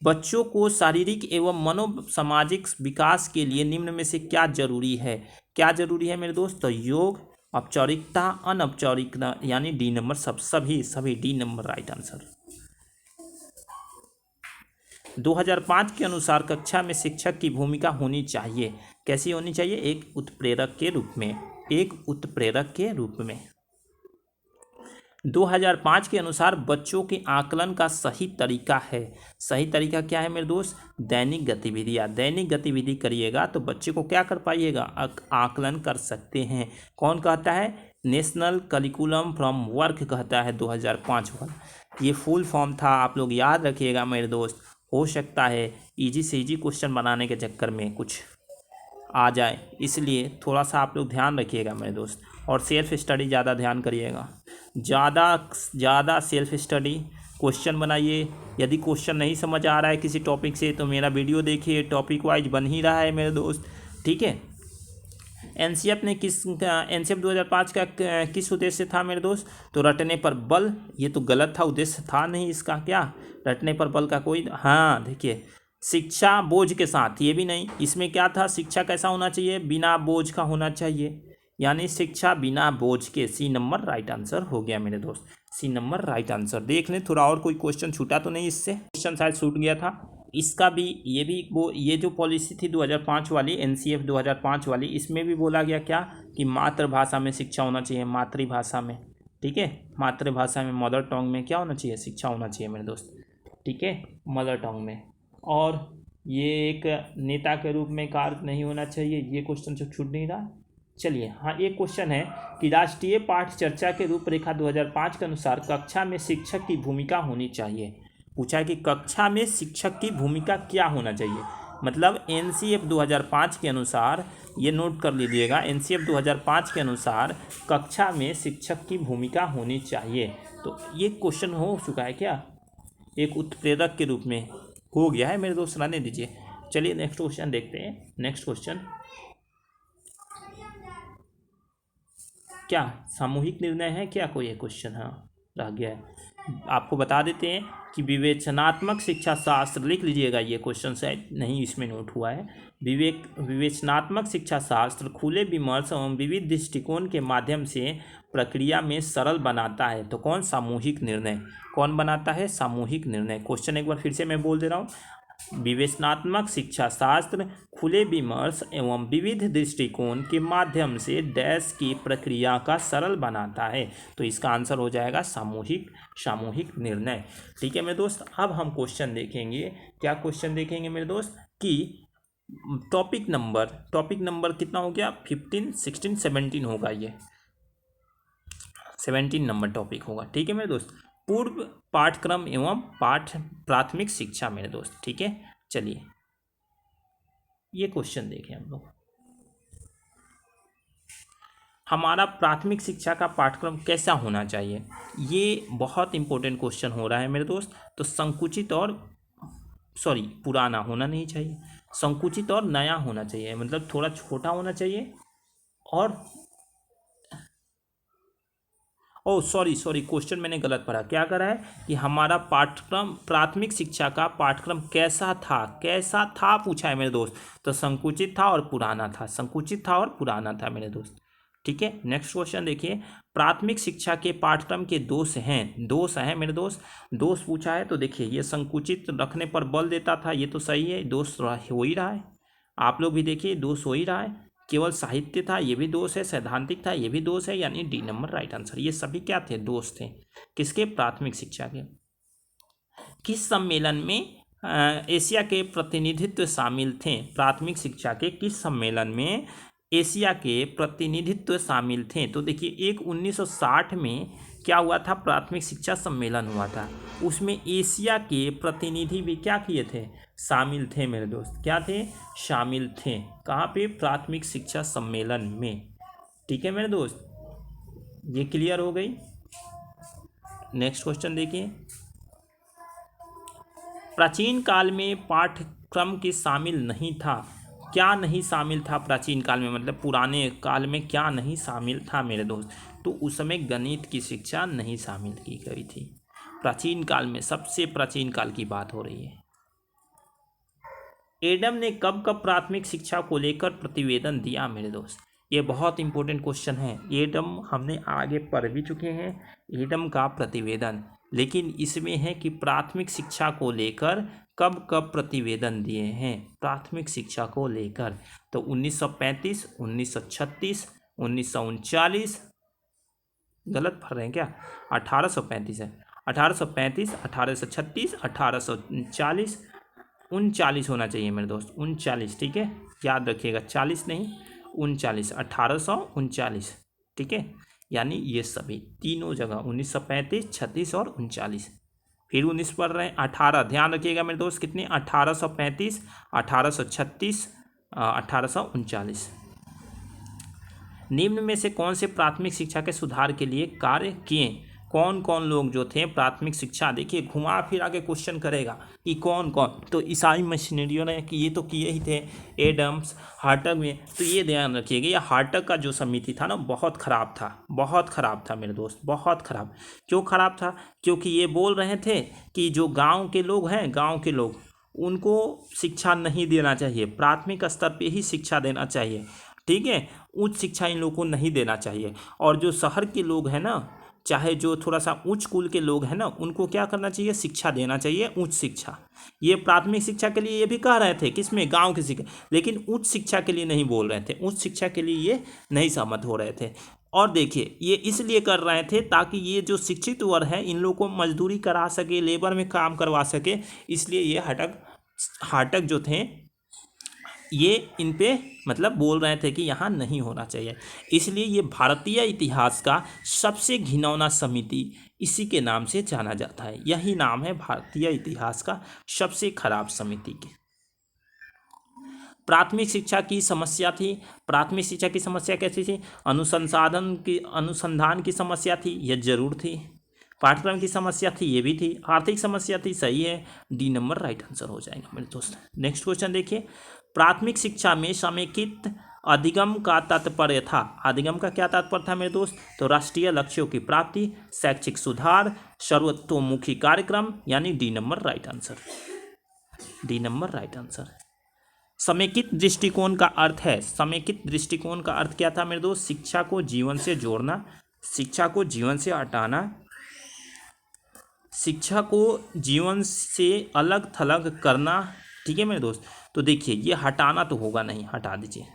Speaker 1: बच्चों को शारीरिक एवं मनोसामाजिक विकास के लिए निम्न में से क्या जरूरी है? क्या जरूरी है मेरे दोस्त? तो योग, औपचारिकता, अनौपचारिकता, यानी डी नंबर, सभी डी नंबर राइट आंसर। 2005 के अनुसार कक्षा में शिक्षक की भूमिका होनी चाहिए, कैसी होनी चाहिए? एक उत्प्रेरक के रूप में, एक उत्प्रेरक के रूप में। 2005 के अनुसार बच्चों के आकलन का सही तरीका है, सही तरीका क्या है मेरे दोस्त? दैनिक गतिविधियाँ, दैनिक गतिविधि करिएगा तो बच्चे को क्या कर पाइएगा? आकलन कर सकते हैं। कौन कहता है? नेशनल करिकुलम फ्रॉम वर्क कहता है 2005 वाला। ये फुल फॉर्म था, आप लोग याद रखिएगा मेरे दोस्त। हो सकता है इजी से इजी क्वेश्चन बनाने के चक्कर में कुछ आ जाए, इसलिए थोड़ा सा आप लोग ध्यान रखिएगा मेरे दोस्त, और सेल्फ स्टडी ज़्यादा ध्यान करिएगा, ज़्यादा सेल्फ स्टडी क्वेश्चन बनाइए। यदि क्वेश्चन नहीं समझ आ रहा है किसी टॉपिक से तो मेरा वीडियो देखिए, टॉपिक वाइज बन ही रहा है मेरे दोस्त। ठीक है, एनसीएफ 2005 का किस उद्देश्य था मेरे दोस्त? तो रटने पर बल, ये तो गलत था, उद्देश्य था नहीं इसका। क्या रटने पर बल का कोई, हाँ देखिए, शिक्षा बोझ के साथ, ये भी नहीं। इसमें क्या था? शिक्षा कैसा होना चाहिए? बिना बोझ का होना चाहिए, यानी शिक्षा बिना बोझ के। सी नंबर राइट आंसर हो गया मेरे दोस्त, सी नंबर राइट आंसर। देख लें थोड़ा और कोई क्वेश्चन छूटा तो नहीं, इससे क्वेश्चन शायद छूट गया था। इसका भी, ये भी वो, ये जो पॉलिसी थी 2005 वाली, एनसीएफ 2005 वाली, इसमें भी बोला गया क्या कि मातृभाषा में शिक्षा होना चाहिए, मातृभाषा में। ठीक है, मातृभाषा में, मदर टंग में क्या होना चाहिए? शिक्षा होना चाहिए मेरे दोस्त। ठीक है, मदर टंग में। और ये एक नेता के रूप में कार्य नहीं होना चाहिए, ये क्वेश्चन जो छूट नहीं रहा, चलिए हाँ, एक क्वेश्चन है कि राष्ट्रीय पाठ चर्चा के रूपरेखा 2005 के अनुसार कक्षा में शिक्षक की भूमिका होनी चाहिए। पूछा है कि कक्षा में शिक्षक की भूमिका क्या होना चाहिए, मतलब एनसीएफ 2005 के अनुसार, ये नोट कर लीजिएगा, एनसीएफ 2005 के अनुसार कक्षा में शिक्षक की भूमिका होनी चाहिए। तो ये क्वेश्चन हो चुका है क्या, एक उत्प्रेरक के रूप में हो गया है मेरे दोस्त, रहने दीजिए। चलिए नेक्स्ट क्वेश्चन देखते हैं। नेक्स्ट क्वेश्चन, क्या सामूहिक निर्णय है क्या, कोई क्वेश्चन हाँ रह गया है, आपको बता देते हैं कि विवेचनात्मक शिक्षा शास्त्र, लिख लीजिएगा, ये क्वेश्चन शायद नहीं इसमें नोट हुआ है। विवेचनात्मक शिक्षा शास्त्र खुले विमर्श एवं विविध दृष्टिकोण के माध्यम से प्रक्रिया में सरल बनाता है। तो कौन, सामूहिक निर्णय। कौन बनाता है, सामूहिक निर्णय। क्वेश्चन एक बार फिर से मैं बोल दे रहा हूँ, विवेचनात्मक शिक्षा शास्त्र खुले विमर्श एवं विविध दृष्टिकोण के माध्यम से डैश की प्रक्रिया का सरल बनाता है। तो इसका आंसर हो जाएगा सामूहिक निर्णय। ठीक है मेरे दोस्त, अब हम क्वेश्चन देखेंगे। क्या क्वेश्चन देखेंगे मेरे दोस्त कि टॉपिक नंबर कितना हो गया, 15, 16, 17 होगा, ये 17 नंबर टॉपिक होगा। ठीक है मेरे दोस्त, पूर्व पाठक्रम एवं प्राथमिक शिक्षा मेरे दोस्त। ठीक है, चलिए ये क्वेश्चन देखें हम लोग। हमारा प्राथमिक शिक्षा का पाठ्यक्रम कैसा होना चाहिए, ये बहुत इंपॉर्टेंट क्वेश्चन हो रहा है मेरे दोस्त। तो संकुचित और पुराना होना नहीं चाहिए, संकुचित और नया होना चाहिए, मतलब थोड़ा छोटा होना चाहिए। और सॉरी क्वेश्चन मैंने गलत पढ़ा। क्या करा है कि हमारा पाठ्यक्रम, प्राथमिक शिक्षा का पाठ्यक्रम कैसा था पूछा है मेरे दोस्त। तो संकुचित था और पुराना था मेरे दोस्त। ठीक है, नेक्स्ट क्वेश्चन देखिए, प्राथमिक शिक्षा के पाठ्यक्रम के दोष हैं मेरे दोस्त। दोष पूछा है तो देखिए, ये संकुचित रखने पर बल देता था, ये तो सही है, दोष हो ही रहा है। आप लोग भी देखिए, दोष हो ही रहा है। केवल साहित्य था, ये भी दोष है। सैद्धांतिक था, ये भी दोष है, यानी डी नंबर राइट आंसर। ये सभी क्या थे, दोष थे। किसके, प्राथमिक शिक्षा के। किस सम्मेलन में एशिया के प्रतिनिधित्व शामिल थे, प्राथमिक शिक्षा के किस सम्मेलन में एशिया के प्रतिनिधित्व शामिल थे। तो देखिए, एक 1960 में क्या हुआ था, प्राथमिक शिक्षा सम्मेलन हुआ था, उसमें एशिया के प्रतिनिधि भी क्या किए थे, शामिल थे मेरे दोस्त। क्या थे, शामिल थे। कहाँ पे, प्राथमिक शिक्षा सम्मेलन में। ठीक है मेरे दोस्त, ये क्लियर हो गई। नेक्स्ट क्वेश्चन देखिए, प्राचीन काल में पाठ्यक्रम के शामिल नहीं था। क्या नहीं शामिल था प्राचीन काल में, मतलब पुराने काल में क्या नहीं शामिल था मेरे दोस्त। तो उस समय गणित की शिक्षा नहीं शामिल की गई थी। प्राचीन काल में, सबसे प्राचीन काल की बात हो रही है। एडम ने कब प्राथमिक शिक्षा को लेकर प्रतिवेदन दिया मेरे दोस्त। ये बहुत इंपॉर्टेंट क्वेश्चन है। एडम हमने आगे पढ़ भी चुके हैं, एडम का प्रतिवेदन, लेकिन इसमें है कि प्राथमिक शिक्षा को लेकर कब प्रतिवेदन दिए हैं, प्राथमिक शिक्षा को लेकर। तो 1935, 1936, 1939, गलत पढ़ रहे हैं क्या, 1835 है, 1835, 1836, 1839, 39 होना चाहिए मेरे दोस्त, 39। ठीक है, याद रखिएगा, 40 नहीं, 39, 1839। ठीक है, यानी ये सभी तीनों जगह 1935, 36 और 39। फिर 19 पढ़ रहे हैं, 18, ध्यान रखिएगा मेरे दोस्त, कितने, 1835, 1836, 1839। निम्न में से कौन से प्राथमिक शिक्षा के सुधार के लिए कार्य किए। कौन कौन लोग जो थे प्राथमिक शिक्षा, देखिए घुमा फिर आगे क्वेश्चन करेगा कि कौन कौन। तो ईसाई मिशनरियों ने कि ये तो किए ही थे, एडम्स, हार्टग में। तो ये ध्यान रखिएगा, ये हार्टग का जो समिति था ना, बहुत ख़राब था मेरे दोस्त, बहुत ख़राब। क्यों ख़राब था, क्योंकि ये बोल रहे थे कि जो गाँव के लोग हैं, गाँव के लोग, उनको शिक्षा नहीं देना चाहिए, प्राथमिक स्तर पर ही शिक्षा देना चाहिए। ठीक है, उच्च शिक्षा इन लोगों को नहीं देना चाहिए। और जो शहर के लोग हैं ना, चाहे जो थोड़ा सा उच्च कुल के लोग हैं ना, उनको क्या करना चाहिए, शिक्षा देना चाहिए, उच्च शिक्षा। ये प्राथमिक शिक्षा के लिए ये भी कह रहे थे, किसमें, गांव की शिक्षा, लेकिन उच्च शिक्षा के लिए नहीं बोल रहे थे, उच्च शिक्षा के लिए ये नहीं सहमत हो रहे थे। और देखिए, ये इसलिए कर रहे थे ताकि ये जो शिक्षित वर्ग है, इन लोगों को मजदूरी करा सके, लेबर में काम करवा सके, इसलिए ये हार्टग जो थे, ये इन पे मतलब बोल रहे थे कि यहाँ नहीं होना चाहिए, इसलिए ये भारतीय इतिहास का सबसे घिनौना समिति इसी के नाम से जाना जाता है। यही नाम है भारतीय इतिहास का सबसे खराब समिति के। प्राथमिक शिक्षा की समस्या थी। प्राथमिक शिक्षा की समस्या कैसी थी? अनुसंधान की समस्या थी, यह जरूर थी। पाठ्यक्रम की समस्या थी, ये भी थी। आर्थिक समस्या थी, सही है, डी नंबर राइट आंसर हो जाएगा मेरे दोस्त। नेक्स्ट क्वेश्चन देखिए, प्राथमिक शिक्षा में समेकित अधिगम का तात्पर्य था। अधिगम का क्या तात्पर्य था मेरे दोस्त? तो राष्ट्रीय लक्ष्यों की प्राप्ति, शैक्षिक सुधार, सर्वतोमुखी कार्यक्रम, यानी D number right answer. D number right answer. समेकित दृष्टिकोण का अर्थ है, समेकित दृष्टिकोण का अर्थ क्या था मेरे दोस्त? शिक्षा को जीवन से जोड़ना, शिक्षा को जीवन से हटाना, शिक्षा को जीवन से अलग थलग करना। ठीक है मेरे दोस्त, तो देखिए ये हटाना तो होगा नहीं, हटा दीजिए।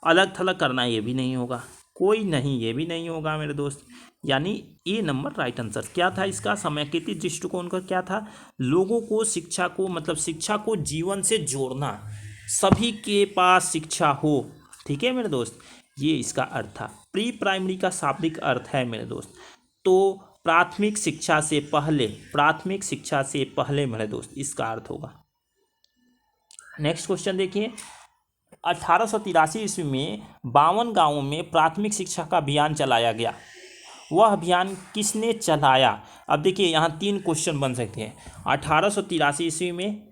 Speaker 1: अलग थलग करना ये भी नहीं होगा, कोई नहीं, ये भी नहीं होगा मेरे दोस्त, यानी ए नंबर राइट आंसर। क्या था इसका? समेकित दृष्टिकोण का क्या था? लोगों को शिक्षा को मतलब शिक्षा को जीवन से जोड़ना, सभी के पास शिक्षा हो। ठीक है मेरे दोस्त, ये इसका अर्थ था। प्री प्राइमरी का शाब्दिक अर्थ है मेरे दोस्त, तो प्राथमिक शिक्षा से पहले, प्राथमिक शिक्षा से पहले मेरे दोस्त इसका अर्थ होगा। नेक्स्ट क्वेश्चन देखिए, 1883 ईस्वी में 52 गांवों में प्राथमिक शिक्षा का अभियान चलाया गया। वह अभियान किसने चलाया? अब देखिए यहाँ 3 क्वेश्चन बन सकते हैं। 1883 ईस्वी में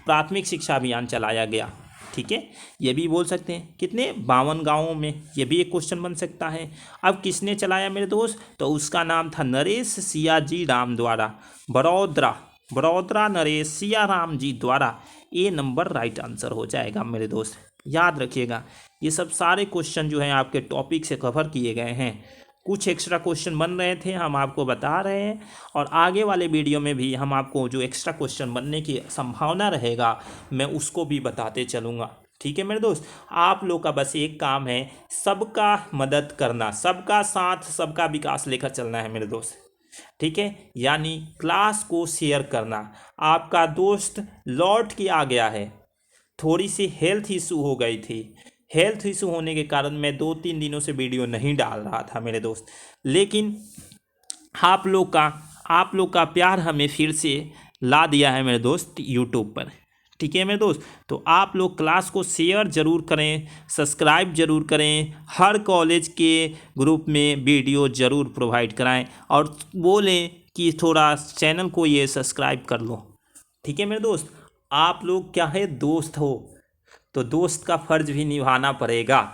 Speaker 1: प्राथमिक शिक्षा अभियान चलाया गया, ठीक है, ये भी बोल सकते हैं। कितने? 52 गांवों में, ये भी एक क्वेश्चन बन सकता है। अब किसने चलाया मेरे दोस्त? तो उसका नाम था नरेश सियाजी राम द्वारा, बड़ौदरा नरेश सिया राम जी द्वारा। ए नंबर राइट आंसर हो जाएगा मेरे दोस्त। याद रखिएगा, ये सब सारे क्वेश्चन जो हैं आपके टॉपिक से कवर किए गए हैं। कुछ एक्स्ट्रा क्वेश्चन बन रहे थे, हम आपको बता रहे हैं, और आगे वाले वीडियो में भी हम आपको जो एक्स्ट्रा क्वेश्चन बनने की संभावना रहेगा मैं उसको भी बताते चलूँगा। ठीक है मेरे दोस्त, आप लोग का बस एक काम है, सबका मदद करना, सबका साथ, सबका विकास लेकर चलना है मेरे दोस्त। ठीक है, यानी क्लास को शेयर करना। आपका दोस्त लौट के आ गया है, थोड़ी सी हेल्थ इशू हो गई थी, हेल्थ इशू होने के कारण मैं 2-3 दिनों से वीडियो नहीं डाल रहा था मेरे दोस्त, लेकिन आप लोग का प्यार हमें फिर से ला दिया है मेरे दोस्त यूट्यूब पर। ठीक है मेरे दोस्त, तो आप लोग क्लास को शेयर ज़रूर करें, सब्सक्राइब ज़रूर करें, हर कॉलेज के ग्रुप में वीडियो ज़रूर प्रोवाइड कराएं, और बोलें कि थोड़ा चैनल को ये सब्सक्राइब कर लो। ठीक है मेरे दोस्त, आप लोग क्या है, दोस्त हो, तो दोस्त का फर्ज भी निभाना पड़ेगा।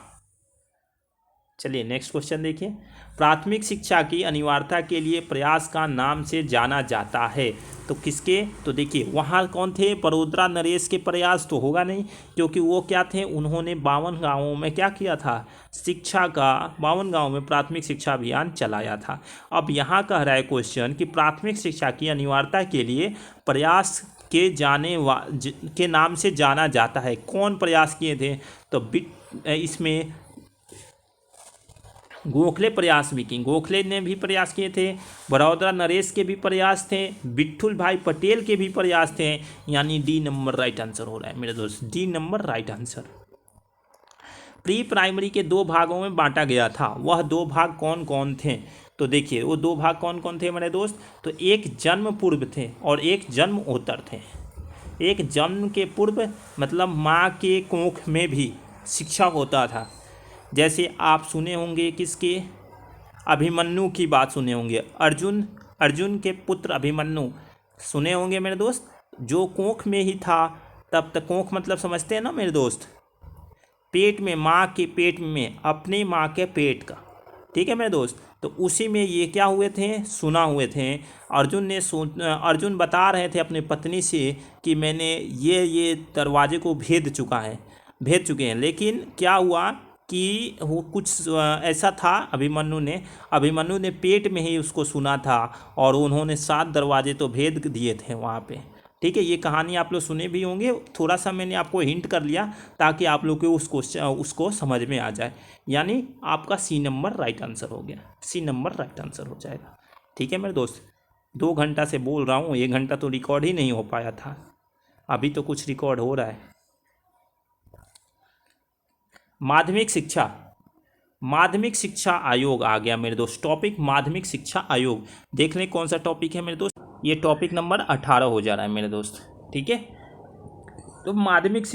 Speaker 1: चलिए नेक्स्ट क्वेश्चन देखिए, प्राथमिक शिक्षा की अनिवार्यता के लिए प्रयास का नाम से जाना जाता है, तो किसके? तो देखिए वहाँ कौन थे? बड़ौदरा नरेश के प्रयास तो होगा नहीं, क्योंकि वो क्या थे, उन्होंने 52 गाँवों में क्या किया था? शिक्षा का 52 गाँवों में प्राथमिक शिक्षा अभियान चलाया था। अब यहाँ कह रहा है क्वेश्चन कि प्राथमिक शिक्षा की अनिवार्यता के लिए प्रयास के नाम से जाना जाता है। कौन प्रयास किए थे? तो इसमें गोखले प्रयास भी की, गोखले ने भी प्रयास किए थे, बड़ौदरा नरेश के भी प्रयास थे, विट्ठल भाई पटेल के भी प्रयास थे, यानी डी नंबर राइट आंसर हो रहा है मेरे दोस्त, D number right answer. Pre primary के 2 भागों में बांटा गया था, वह 2 भाग कौन कौन थे? तो देखिए वो 2 भाग कौन कौन थे मेरे दोस्त? तो एक जन्म पूर्व थे और एक जन्म उत्तर थे। एक जन्म के पूर्व मतलब माँ के कोख में भी शिक्षा होता था, जैसे आप सुने होंगे किसके? अभिमन्यु की बात सुने होंगे, अर्जुन के पुत्र अभिमन्यु सुने होंगे मेरे दोस्त, जो कोख में ही था। तब तक कोख मतलब समझते हैं ना मेरे दोस्त, पेट में, माँ के पेट में, अपने माँ के पेट का। ठीक है मेरे दोस्त, तो उसी में ये क्या हुए थे? सुना हुए थे। अर्जुन बता रहे थे अपने पत्नी से कि मैंने ये दरवाजे को भेद चुके हैं, लेकिन क्या हुआ कि वो कुछ ऐसा था, अभिमन्यु ने पेट में ही उसको सुना था, और उन्होंने 7 दरवाजे तो भेद दिए थे वहाँ पे। ठीक है, ये कहानी आप लोग सुने भी होंगे, थोड़ा सा मैंने आपको हिंट कर लिया ताकि आप लोग को उसको समझ में आ जाए, यानी आपका सी नंबर राइट आंसर हो गया, सी नंबर राइट आंसर हो जाएगा। ठीक है मेरे दोस्त, 2 घंटा से बोल रहा हूँ, 1 घंटा तो रिकॉर्ड ही नहीं हो पाया था, अभी तो कुछ रिकॉर्ड हो रहा है। माध्यमिक शिक्षा आयोग आ गया मेरे दोस्त। टॉपिक माध्यमिक शिक्षा आयोग, देख लें कौन सा टॉपिक है मेरे दोस्त। ये टॉपिक नंबर 18 हो जा रहा है मेरे दोस्त, ठीक है। तो माध्यमिक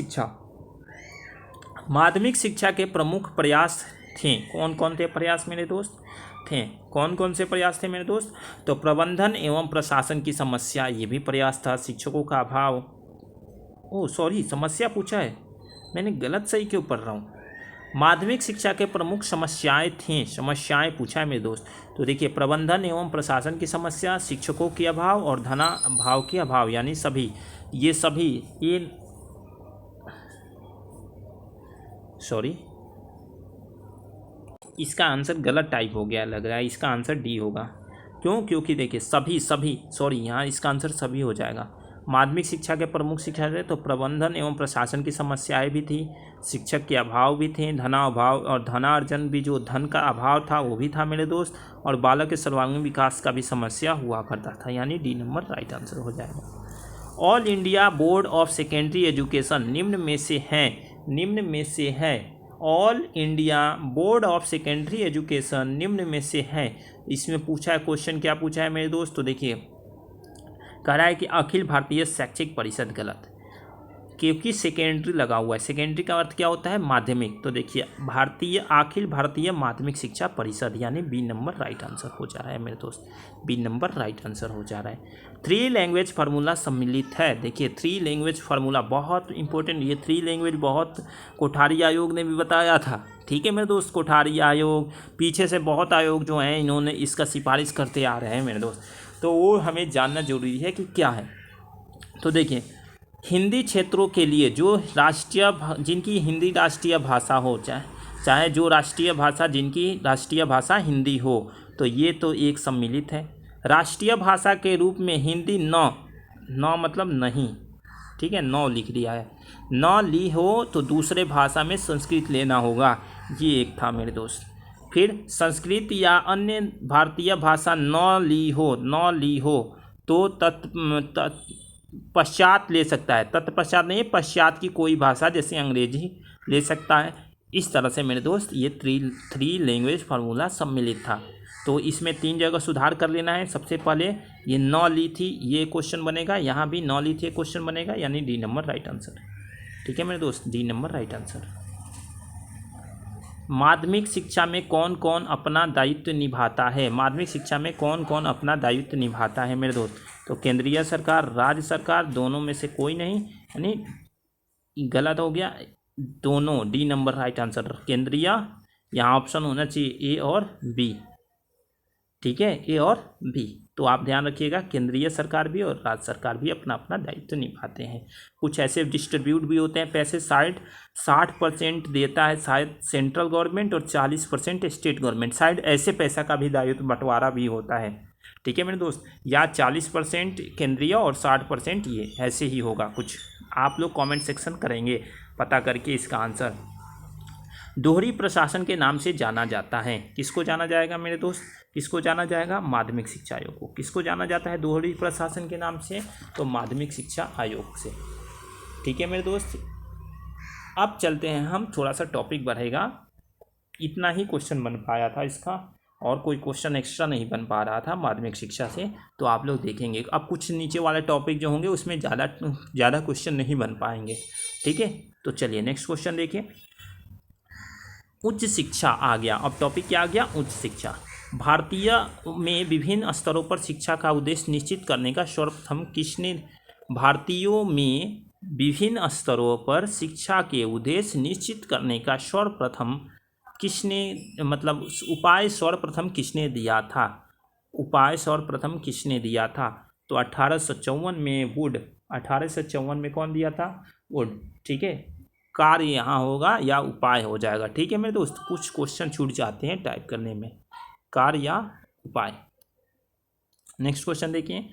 Speaker 1: शिक्षा के प्रमुख प्रयास थे, कौन कौन थे प्रयास मेरे दोस्त थे, कौन कौन से प्रयास थे मेरे दोस्त। तो प्रबंधन एवं प्रशासन की समस्या, ये भी प्रयास था। शिक्षकों का अभाव, समस्या पूछा है मैंने, गलत सही क्यों पढ़ रहा हूँ। माध्यमिक शिक्षा के प्रमुख समस्याएं थीं, समस्याएं पूछा है मेरे दोस्त। तो देखिए, प्रबंधन एवं प्रशासन की समस्या, शिक्षकों के अभाव और धनाभाव के अभाव, यानी सभी इसका आंसर गलत टाइप हो गया लग रहा है, इसका आंसर डी होगा। क्यों? क्योंकि देखिए यहाँ इसका आंसर सभी हो जाएगा। माध्यमिक शिक्षा के प्रमुख शिक्षा थे, तो प्रबंधन एवं प्रशासन की समस्याएं भी थी, शिक्षक के अभाव भी थे, धनाभाव और धनार्जन भी, जो धन का अभाव था वो भी था मेरे दोस्त, और बालक के सर्वांगीण विकास का भी समस्या हुआ करता था, यानी डी नंबर राइट आंसर हो जाएगा। All India board of secondary education निम्न में से है। All India board of secondary education निम्न में से है। इसमें पूछा है क्वेश्चन, क्या पूछा है मेरे दोस्त। तो देखिए, कह रहा है कि अखिल भारतीय शैक्षिक परिषद, गलत, क्योंकि सेकेंडरी लगा हुआ है। सेकेंडरी का अर्थ क्या होता है? माध्यमिक। तो देखिए, अखिल भारतीय माध्यमिक शिक्षा परिषद, यानी बी नंबर राइट आंसर हो जा रहा है मेरे दोस्त, बी नंबर राइट आंसर हो जा रहा है। 3 लैंग्वेज फार्मूला सम्मिलित है। देखिए, 3 लैंग्वेज फार्मूला बहुत इंपॉर्टेंट, ये 3 लैंग्वेज बहुत कोठारी आयोग ने भी बताया था, ठीक है मेरे दोस्त। कोठारी आयोग, पीछे से बहुत आयोग जो हैं, इन्होंने इसका सिफारिश करते आ रहे हैं मेरे दोस्त, तो वो हमें जानना जरूरी है कि क्या है। तो देखिए, हिंदी क्षेत्रों के लिए जो जिनकी हिंदी राष्ट्रीय भाषा हो, चाहे जो राष्ट्रीय भाषा, जिनकी राष्ट्रीय भाषा हिंदी हो, तो ये तो एक सम्मिलित है। राष्ट्रीय भाषा के रूप में हिंदी न मतलब नहीं, ठीक है, 9 लिख दिया है। न ली हो तो दूसरे भाषा में संस्कृत लेना होगा, ये एक था मेरे दोस्त। फिर संस्कृत या अन्य भारतीय भाषा न ली हो तो पश्चात ले सकता है, तत्पश्चात नहीं, पश्चात की कोई भाषा जैसे अंग्रेजी ले सकता है। इस तरह से मेरे दोस्त ये 3 लैंग्वेज फार्मूला सम्मिलित था। तो इसमें 3 जगह सुधार कर लेना है। सबसे पहले ये 9 ली थी, ये क्वेश्चन बनेगा, यहाँ भी 9 ली थी क्वेश्चन बनेगा, यानी डी नंबर राइट आंसर, ठीक है मेरे दोस्त, डी नंबर राइट आंसर। माध्यमिक शिक्षा में कौन कौन अपना दायित्व निभाता है? माध्यमिक शिक्षा में कौन कौन अपना दायित्व निभाता है मेरे दोस्त? तो केंद्रीय सरकार, राज्य सरकार, दोनों में से कोई नहीं, यानी गलत हो गया, दोनों, डी नंबर राइट आंसर। केंद्रीय, यहाँ ऑप्शन होना चाहिए ए और बी, ठीक है, ए और बी। तो आप ध्यान रखिएगा, केंद्रीय सरकार भी और राज्य सरकार भी अपना अपना दायित्व निभाते हैं। कुछ ऐसे डिस्ट्रीब्यूट भी होते हैं पैसे, 60% देता है शायद सेंट्रल गवर्नमेंट और 40% स्टेट गवर्नमेंट, शायद ऐसे पैसा का भी दायित्व बंटवारा भी होता है, ठीक है मेरे दोस्त, या 40% केंद्रीय और 60% ये, ऐसे ही होगा कुछ। आप लोग कमेंट सेक्शन करेंगे पता करके इसका आंसर। दोहरी प्रशासन के नाम से जाना जाता है, किसको जाना जाएगा मेरे दोस्त? किसको जाना जाएगा? माध्यमिक शिक्षा आयोग को। किसको जाना जाता है दोहरी प्रशासन के नाम से? तो माध्यमिक शिक्षा आयोग से, ठीक है मेरे दोस्त। अब चलते हैं हम, थोड़ा सा टॉपिक बढ़ेगा, इतना ही क्वेश्चन बन पाया था इसका, और कोई क्वेश्चन एक्स्ट्रा नहीं बन पा रहा था माध्यमिक शिक्षा से, तो आप लोग देखेंगे। अब कुछ नीचे वाले टॉपिक जो होंगे उसमें ज़्यादा क्वेश्चन नहीं बन पाएंगे, ठीक है। तो चलिए नेक्स्ट क्वेश्चन देखिए। उच्च शिक्षा आ गया, अब टॉपिक क्या आ गया? उच्च शिक्षा। भारतीय में विभिन्न स्तरों पर शिक्षा का उद्देश्य निश्चित करने का सर्वप्रथम किसने, भारतीयों में विभिन्न स्तरों पर शिक्षा के उद्देश्य निश्चित करने का सर्वप्रथम किसने, मतलब उपाय सर्वप्रथम किसने दिया था? उपाय सर्वप्रथम किसने दिया था? तो 1854 में वुड, 1854 में कौन दिया था? वुड, ठीक है। कार्य यहाँ होगा या उपाय हो जाएगा, ठीक है मेरे दोस्त, कुछ क्वेश्चन छूट जाते हैं टाइप करने में, कार्य या उपाय। नेक्स्ट क्वेश्चन देखिए।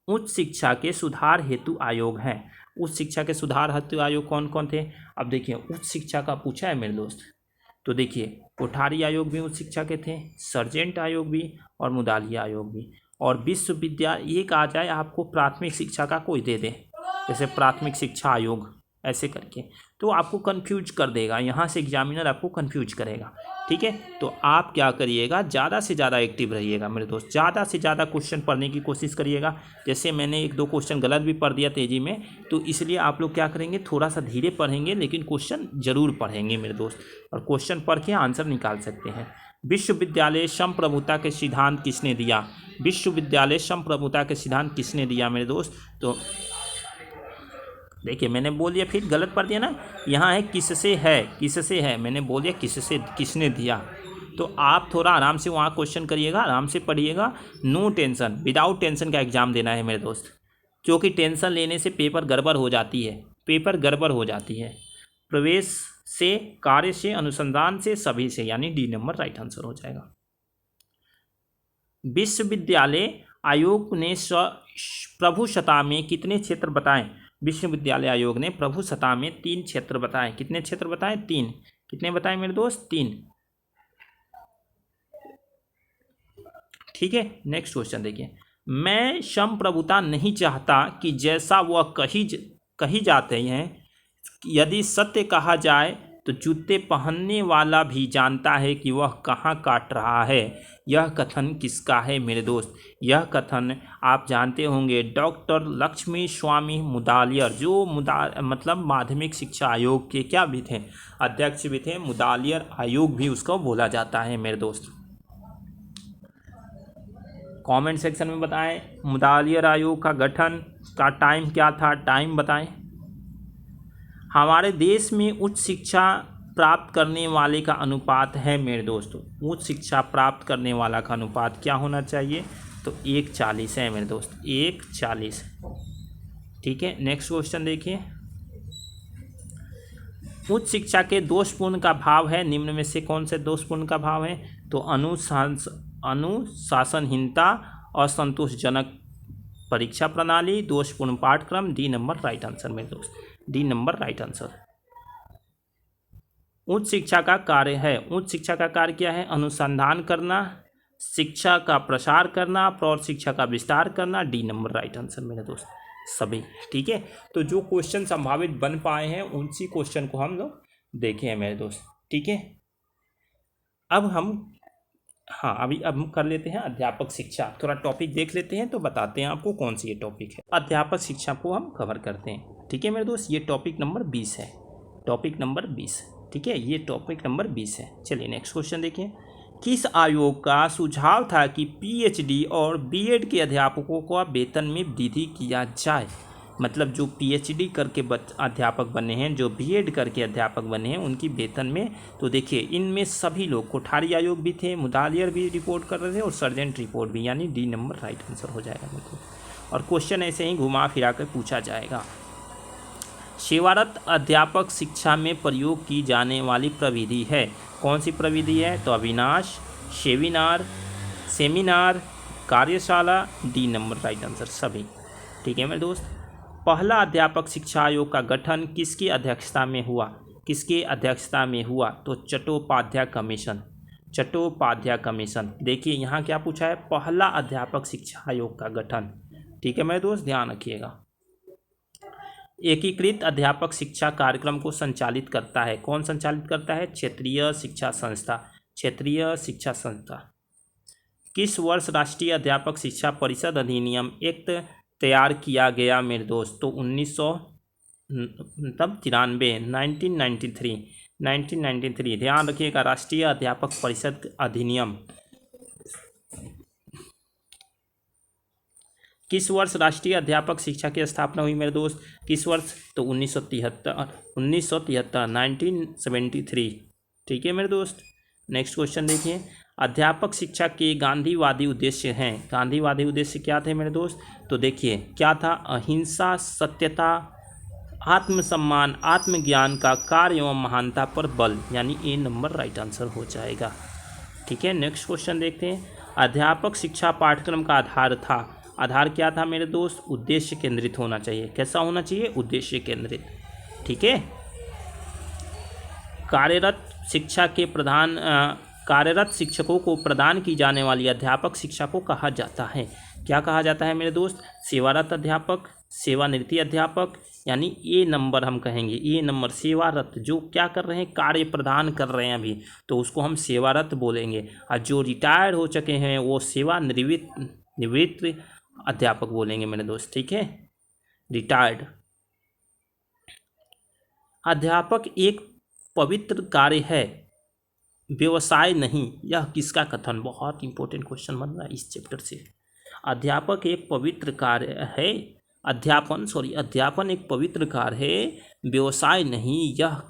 Speaker 1: उच्च शिक्षा के सुधार हेतु आयोग हैं। उच्च शिक्षा के सुधार हेतु आयोग कौन कौन थे? अब देखिए, उच्च शिक्षा का पूछा है मेरे दोस्त, तो देखिए कोठारी आयोग भी उच्च शिक्षा के थे, सर्जेंट आयोग भी और मुदालिया आयोग भी, और विश्वविद्यालय एक आ जाए आपको प्राथमिक शिक्षा का कोई दे दे, जैसे प्राथमिक शिक्षा आयोग, ऐसे करके, तो आपको कंफ्यूज कर देगा, यहाँ से एग्जामिनर आपको कंफ्यूज करेगा। ठीक है, तो आप क्या करिएगा, ज़्यादा से ज़्यादा एक्टिव रहिएगा मेरे दोस्त, ज़्यादा से ज़्यादा क्वेश्चन पढ़ने की कोशिश करिएगा। जैसे मैंने 1-2 क्वेश्चन गलत भी पढ़ दिया तेज़ी में, तो इसलिए आप लोग क्या करेंगे, थोड़ा सा धीरे पढ़ेंगे लेकिन क्वेश्चन जरूर पढ़ेंगे मेरे दोस्त, और क्वेश्चन पढ़ के आंसर निकाल सकते हैं। विश्वविद्यालय संप्रभुता के सिद्धांत किसने दिया? विश्वविद्यालय संप्रभुता के सिद्धांत किसने दिया मेरे दोस्त? तो देखिए मैंने बोल दिया, फिर गलत पढ़ दिया ना, यहाँ है किससे है, किससे है, मैंने बोल दिया किससे, किसने दिया। तो आप थोड़ा आराम से वहाँ क्वेश्चन करिएगा, आराम से पढ़िएगा, नो टेंशन, विदाउट टेंशन का एग्ज़ाम देना है मेरे दोस्त, क्योंकि टेंशन लेने से पेपर गड़बड़ हो जाती है, पेपर गड़बड़ हो जाती है। प्रवेश से, कार्य से, अनुसंधान से, सभी से, यानी डी नंबर राइट आंसर हो जाएगा। विश्वविद्यालय आयोग ने प्रभुसत्ता में कितने क्षेत्र बताएं? विश्वविद्यालय आयोग ने प्रभुसत्ता में 3 क्षेत्र बताएं। कितने क्षेत्र बताएं? 3। कितने बताएं मेरे दोस्त? 3। ठीक है, नेक्स्ट क्वेश्चन देखिए। मैं संप्रभुता नहीं चाहता कि जैसा वह कही जाते हैं, यदि सत्य कहा जाए तो जूते पहनने वाला भी जानता है कि वह कहाँ काट रहा है। यह कथन किसका है मेरे दोस्त? यह कथन आप जानते होंगे डॉक्टर लक्ष्मी स्वामी मुदालियर, जो मतलब माध्यमिक शिक्षा आयोग के क्या भी थे, अध्यक्ष भी थे, मुदालियर आयोग भी उसको बोला जाता है मेरे दोस्त। कमेंट सेक्शन में बताएं मुदालियर आयोग का गठन का टाइम क्या था, टाइम बताएं। हमारे देश में उच्च शिक्षा प्राप्त करने वाले का अनुपात है मेरे दोस्तों, उच्च शिक्षा प्राप्त करने वाला का अनुपात क्या होना चाहिए? तो 1:40 है मेरे दोस्त, 1:40। ठीक है, नेक्स्ट क्वेश्चन देखिए। उच्च शिक्षा के दोषपूर्ण का भाव है, निम्न में से कौन से दोषपूर्ण का भाव है? तो अनुशासनहीनता, असंतोषजनक परीक्षा प्रणाली, दोषपूर्ण पाठ्यक्रम, डी नंबर राइट आंसर मेरे दोस्त, डी नंबर राइट आंसर। उच्च शिक्षा का कार्य है, उच्च शिक्षा का कार्य क्या है? अनुसंधान करना, शिक्षा का प्रसार करना, प्रौढ़ शिक्षा का विस्तार करना, डी नंबर राइट आंसर मेरे दोस्त सभी। ठीक है, तो जो क्वेश्चन संभावित बन पाए हैं उसी क्वेश्चन को हम लोग देखे हैं मेरे दोस्त। ठीक है, अब हम अब हम कर लेते हैं अध्यापक शिक्षा, थोड़ा टॉपिक देख लेते हैं तो बताते हैं आपको कौन सी ये टॉपिक है। अध्यापक शिक्षा को हम कवर करते हैं। ठीक है मेरे दोस्त, ये टॉपिक नंबर 20 है, टॉपिक नंबर 20। ठीक है, ये टॉपिक नंबर 20 है। चलिए नेक्स्ट क्वेश्चन देखिए। किस आयोग का सुझाव था कि पीएचडी और बीएड के अध्यापकों का वेतन में वृद्धि किया जाए? मतलब जो पीएचडी करके अध्यापक बने हैं, जो बीएड करके अध्यापक बने हैं, उनकी वेतन में, तो देखिए इनमें सभी लोग, कोठारी आयोग भी थे, मुदालियर भी रिपोर्ट कर रहे थे और सर्जेंट रिपोर्ट भी, यानी डी नंबर राइट आंसर हो जाएगा बिल्कुल। और क्वेश्चन ऐसे ही घुमा फिरा कर पूछा जाएगा। सेवारत अध्यापक शिक्षा में प्रयोग की जाने वाली प्रविधि है, कौन सी प्रविधि है? तो अविनाश, सेमिनार, कार्यशाला, डी नंबर राइट आंसर सभी। ठीक है मेरे दोस्त। पहला अध्यापक शिक्षा आयोग का गठन किसकी अध्यक्षता में हुआ? किसके अध्यक्षता में हुआ? तो चट्टोपाध्याय कमीशन, चट्टोपाध्याय कमीशन। देखिए यहाँ क्या पूछा है, पहला अध्यापक शिक्षा आयोग का गठन। ठीक है मेरे दोस्त, ध्यान रखिएगा। एकीकृत अध्यापक शिक्षा कार्यक्रम को संचालित करता है, कौन संचालित करता है? क्षेत्रीय शिक्षा संस्था, क्षेत्रीय शिक्षा संस्था। किस वर्ष राष्ट्रीय अध्यापक शिक्षा परिषद अधिनियम एक्ट तैयार किया गया मेरे दोस्त? तो 1993। ध्यान रखिएगा, राष्ट्रीय अध्यापक परिषद अधिनियम। किस वर्ष राष्ट्रीय अध्यापक शिक्षा की स्थापना हुई मेरे दोस्त? किस वर्ष? तो 1973, 1973। ठीक है मेरे दोस्त। नेक्स्ट क्वेश्चन देखिए। अध्यापक शिक्षा के गांधीवादी उद्देश्य हैं, गांधीवादी उद्देश्य क्या थे मेरे दोस्त? तो देखिए क्या था, अहिंसा, सत्यता, आत्मसम्मान, आत्मज्ञान का कार्य एवं महानता पर बल, यानी ए नंबर राइट आंसर हो जाएगा। ठीक है, नेक्स्ट क्वेश्चन देखते हैं। अध्यापक शिक्षा पाठ्यक्रम का आधार था, आधार क्या था मेरे दोस्त? उद्देश्य केंद्रित होना चाहिए। कैसा होना चाहिए? उद्देश्य केंद्रित। ठीक है। कार्यरत शिक्षकों को प्रदान की जाने वाली अध्यापक शिक्षा को कहा जाता है, क्या कहा जाता है मेरे दोस्त? सेवारत अध्यापक सेवानिवृत्ति अध्यापक, यानी ए नंबर हम कहेंगे, ए नंबर सेवारत, जो क्या कर रहे हैं, कार्य प्रदान कर रहे हैं अभी, तो उसको हम सेवारत बोलेंगे। और जो रिटायर हो चुके हैं वो सेवानिवृत्त अध्यापक बोलेंगे मेरे दोस्त, ठीक है, रिटायर्ड। अध्यापक एक पवित्र कार्य है, व्यवसाय नहीं, यह किसका कथन? बहुत इंपॉर्टेंट क्वेश्चन बन रहा है इस चैप्टर से। अध्यापक एक पवित्र कार्य है, अध्यापन एक पवित्र कार्य है, व्यवसाय नहीं, यह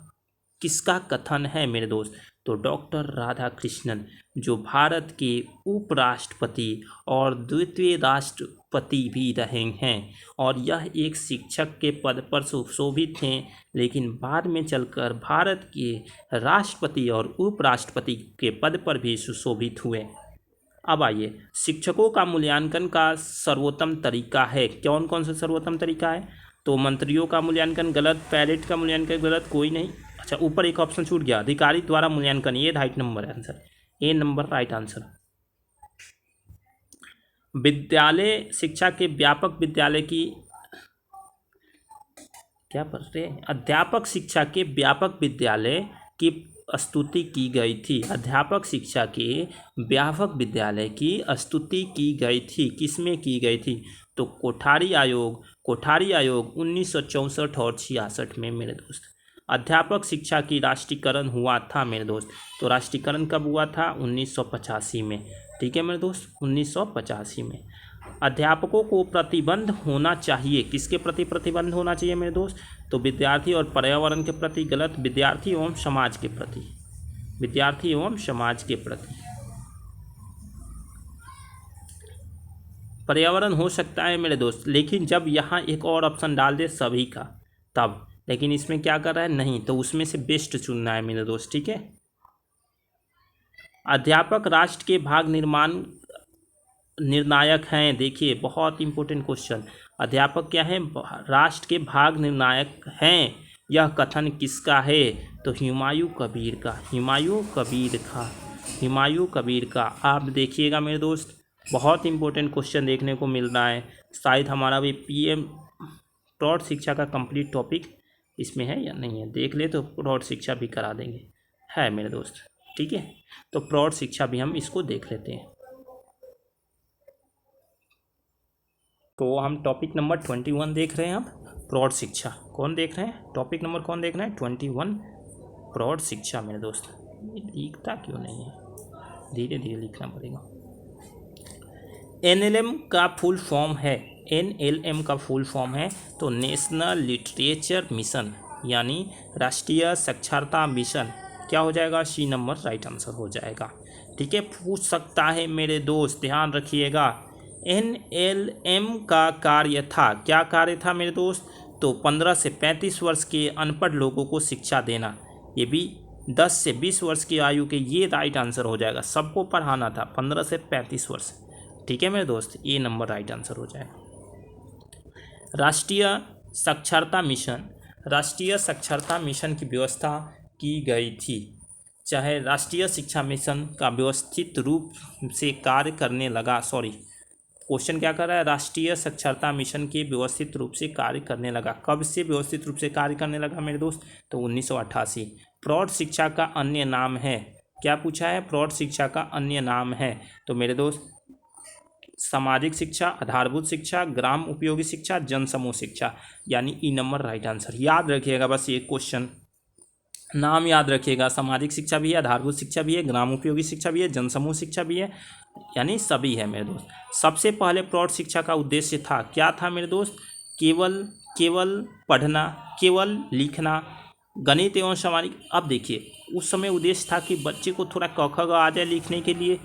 Speaker 1: किसका कथन है मेरे दोस्त? तो डॉक्टर राधाकृष्णन, जो भारत के उपराष्ट्रपति और द्वितीय राष्ट्रपति भी रहे हैं, और यह एक शिक्षक के पद पर सुशोभित थे, लेकिन बाद में चलकर भारत के राष्ट्रपति और उपराष्ट्रपति के पद पर भी सुशोभित हुए। अब आइए, शिक्षकों का मूल्यांकन का सर्वोत्तम तरीका है, कौन कौन सा सर्वोत्तम तरीका है? तो मंत्रियों का मूल्यांकन गलत, पैरेट का मूल्यांकन गलत, कोई नहीं। अच्छा, ऊपर एक ऑप्शन छूट गया, अधिकारी द्वारा मूल्यांकन, ये राइट नंबर है आंसर, ए नंबर राइट आंसर। विद्यालय शिक्षा के व्यापक विद्यालय की क्या पढ़ रहे हैं? अध्यापक शिक्षा के व्यापक विद्यालय की स्तुति की गई थी। अध्यापक शिक्षा के व्यापक विद्यालय की स्तुति की गई थी, किसमें की गई थी? तो कोठारी आयोग 1964 और 66 में मेरे दोस्त। अध्यापक शिक्षा की राष्ट्रीयकरण हुआ था मेरे दोस्त, तो राष्ट्रीयकरण कब हुआ था? 1985 में, ठीक है मेरे दोस्त, 1985 में। अध्यापकों को प्रतिबंध होना चाहिए, किसके प्रति प्रतिबंध होना चाहिए मेरे दोस्त? तो विद्यार्थी और पर्यावरण के प्रति गलत, विद्यार्थी एवं समाज के प्रति, विद्यार्थी एवं समाज के प्रति। पर्यावरण हो सकता है मेरे दोस्त, लेकिन जब यहाँ एक और ऑप्शन डाल दे सभी का तब, लेकिन इसमें क्या कर रहा है, नहीं, तो उसमें से बेस्ट चुनना है मेरे दोस्त, ठीक है। अध्यापक राष्ट्र के भाग निर्णायक हैं, देखिए बहुत इंपॉर्टेंट क्वेश्चन, अध्यापक क्या है? राष्ट्र के भाग निर्णायक हैं, यह कथन किसका है? तो हुमायूं कबीर का। आप देखिएगा मेरे दोस्त, बहुत इंपॉर्टेंट क्वेश्चन देखने को मिल रहा है, शायद हमारा भी पीएम प्रौढ़ शिक्षा का कंप्लीट टॉपिक इसमें है या नहीं है, देख ले तो प्रौढ़ शिक्षा भी करा देंगे, है मेरे दोस्त, ठीक है। तो प्रौढ़ शिक्षा भी हम इसको देख लेते हैं। तो हम टॉपिक नंबर 21 देख रहे हैं अब, प्रौढ़ शिक्षा। कौन देख रहे हैं? टॉपिक नंबर कौन देख रहे हैं? 21, प्रौढ़ शिक्षा मेरे दोस्त। ये लिखता क्यों नहीं है? धीरे धीरे लिखना पड़ेगा। NLM का फुल फॉर्म है, NLM का फुल फॉर्म है तो नेशनल लिटरेचर मिशन, यानी राष्ट्रीय साक्षरता मिशन। क्या हो जाएगा? सी नंबर राइट आंसर हो जाएगा, ठीक है। पूछ सकता है मेरे दोस्त, ध्यान रखिएगा। NLM का कार्य था, क्या कार्य था मेरे दोस्त? तो 15 से 35 वर्ष के अनपढ़ लोगों को शिक्षा देना, ये भी 10 से 20 वर्ष की आयु के, ये राइट आंसर हो जाएगा। सबको पढ़ाना था 15 से 35 वर्ष, ठीक है मेरे दोस्त, ये नंबर राइट आंसर हो जाएगा। राष्ट्रीय साक्षरता मिशन की व्यवस्था की गई थी, चाहे राष्ट्रीय शिक्षा मिशन का व्यवस्थित रूप से कार्य करने लगा, क्वेश्चन क्या कर रहा है? राष्ट्रीय साक्षरता मिशन के व्यवस्थित रूप से कार्य करने लगा। कब से व्यवस्थित रूप से कार्य करने लगा मेरे दोस्त? तो 1988। प्रौढ़ शिक्षा का अन्य नाम है, क्या पूछा है? प्रौढ़ शिक्षा का अन्य नाम है, तो मेरे दोस्त सामाजिक शिक्षा, आधारभूत शिक्षा, ग्राम उपयोगी शिक्षा, जनसमूह शिक्षा, यानी ई नंबर राइट आंसर। याद रखिएगा बस ये क्वेश्चन, नाम याद रखिएगा, सामाजिक शिक्षा भी है, आधारभूत शिक्षा भी है, ग्राम उपयोगी शिक्षा भी है, जनसमूह शिक्षा भी है, यानी सभी है मेरे दोस्त। सबसे पहले प्रौढ़ शिक्षा का उद्देश्य था, क्या था मेरे दोस्त? केवल पढ़ना, केवल लिखना, गणित एवं सामाजिक। अब देखिए, उस समय उद्देश्य था कि बच्चे को थोड़ा क ख ग आ जाए लिखने के लिए,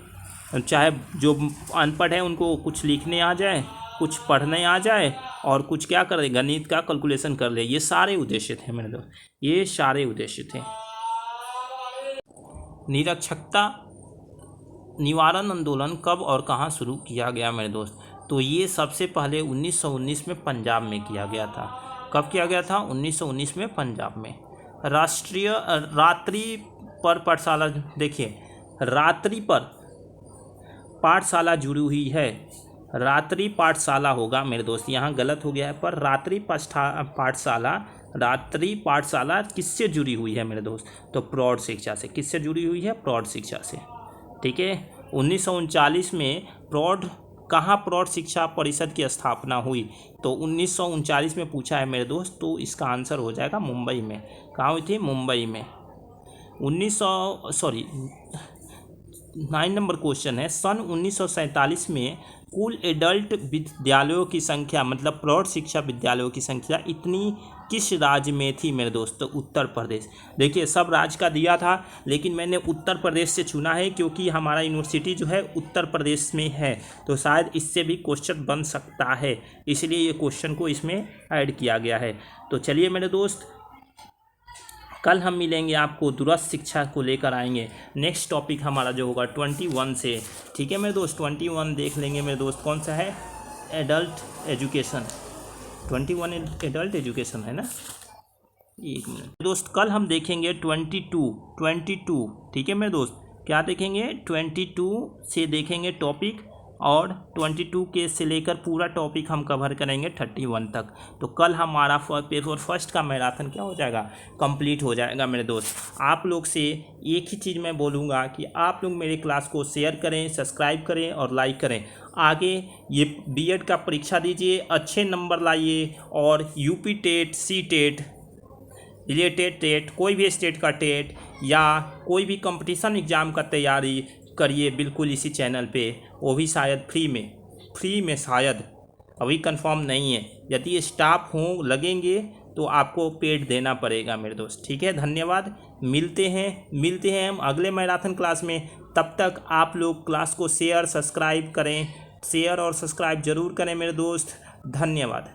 Speaker 1: चाहे जो अनपढ़ है उनको कुछ लिखने आ जाए, कुछ पढ़ने आ जाए, और कुछ क्या कर दे, गणित का कैलकुलेशन कर ले। ये सारे उद्देश्य थे मेरे दोस्त, ये सारे उद्देश्य थे। निरक्षरता निवारण आंदोलन कब और कहाँ शुरू किया गया मेरे दोस्त? तो ये सबसे पहले 1919 में पंजाब में किया गया था। कब किया गया था? 1919 में पंजाब में। राष्ट्रीय रात्रि पर पाठशाला, देखिए रात्रि पर पाठशाला जुड़ी हुई है, रात्रि पाठशाला होगा मेरे दोस्त, यहाँ गलत हो गया है, पर रात्रि पाठशाला किससे जुड़ी हुई है मेरे दोस्त? तो प्रौढ़ शिक्षा से। किससे जुड़ी हुई है? प्रौढ़ शिक्षा से। ठीक है। 1939 में कहाँ प्रौढ़ शिक्षा परिषद की स्थापना हुई? तो 1939 में पूछा है मेरे दोस्त, तो इसका आंसर हो जाएगा मुंबई में। कहाँ हुई थी? मुंबई में। 9 नंबर क्वेश्चन है, सन 1947 में कुल एडल्ट विद्यालयों की संख्या, मतलब प्रौढ़ शिक्षा विद्यालयों की संख्या इतनी किस राज्य में थी मेरे दोस्त? तो उत्तर प्रदेश। देखिए सब राज्य का दिया था, लेकिन मैंने उत्तर प्रदेश से चुना है क्योंकि हमारा यूनिवर्सिटी जो है उत्तर प्रदेश में है, तो शायद इससे भी क्वेश्चन बन सकता है, इसलिए ये क्वेश्चन को इसमें ऐड किया गया है। तो चलिए मेरे दोस्त, कल हम मिलेंगे, आपको दूरस्थ शिक्षा को लेकर आएंगे। नेक्स्ट टॉपिक हमारा जो होगा 21 से। ठीक है मेरे दोस्त, 21 देख लेंगे मेरे दोस्त, कौन सा है? Adult education. 21 एडल्ट एजुकेशन है ना। एक मिनट दोस्त, कल हम देखेंगे 22। ठीक है मेरे दोस्त, क्या देखेंगे? 22 से देखेंगे टॉपिक, और 22 के से लेकर पूरा टॉपिक हम कवर करेंगे 31 तक। तो कल हमारा पेपर फर्स्ट का मैराथन क्या हो जाएगा? कंप्लीट हो जाएगा मेरे दोस्त। आप लोग से एक ही चीज़ मैं बोलूँगा कि आप लोग मेरे क्लास को शेयर करें, सब्सक्राइब करें और लाइक करें। आगे ये बीएड का परीक्षा दीजिए, अच्छे नंबर लाइए, और UP TET, C TET, related TET, कोई भी स्टेट का टेट या कोई भी कंपटीशन एग्ज़ाम का तैयारी करिए बिल्कुल इसी चैनल पे, वो भी शायद फ्री में शायद, अभी कंफर्म नहीं है। यदि स्टाफ लगेंगे तो आपको पेड देना पड़ेगा मेरे दोस्त। ठीक है, धन्यवाद। मिलते हैं हम अगले मैराथन क्लास में। तब तक आप लोग क्लास को शेयर और सब्सक्राइब जरूर करें मेरे दोस्त। धन्यवाद।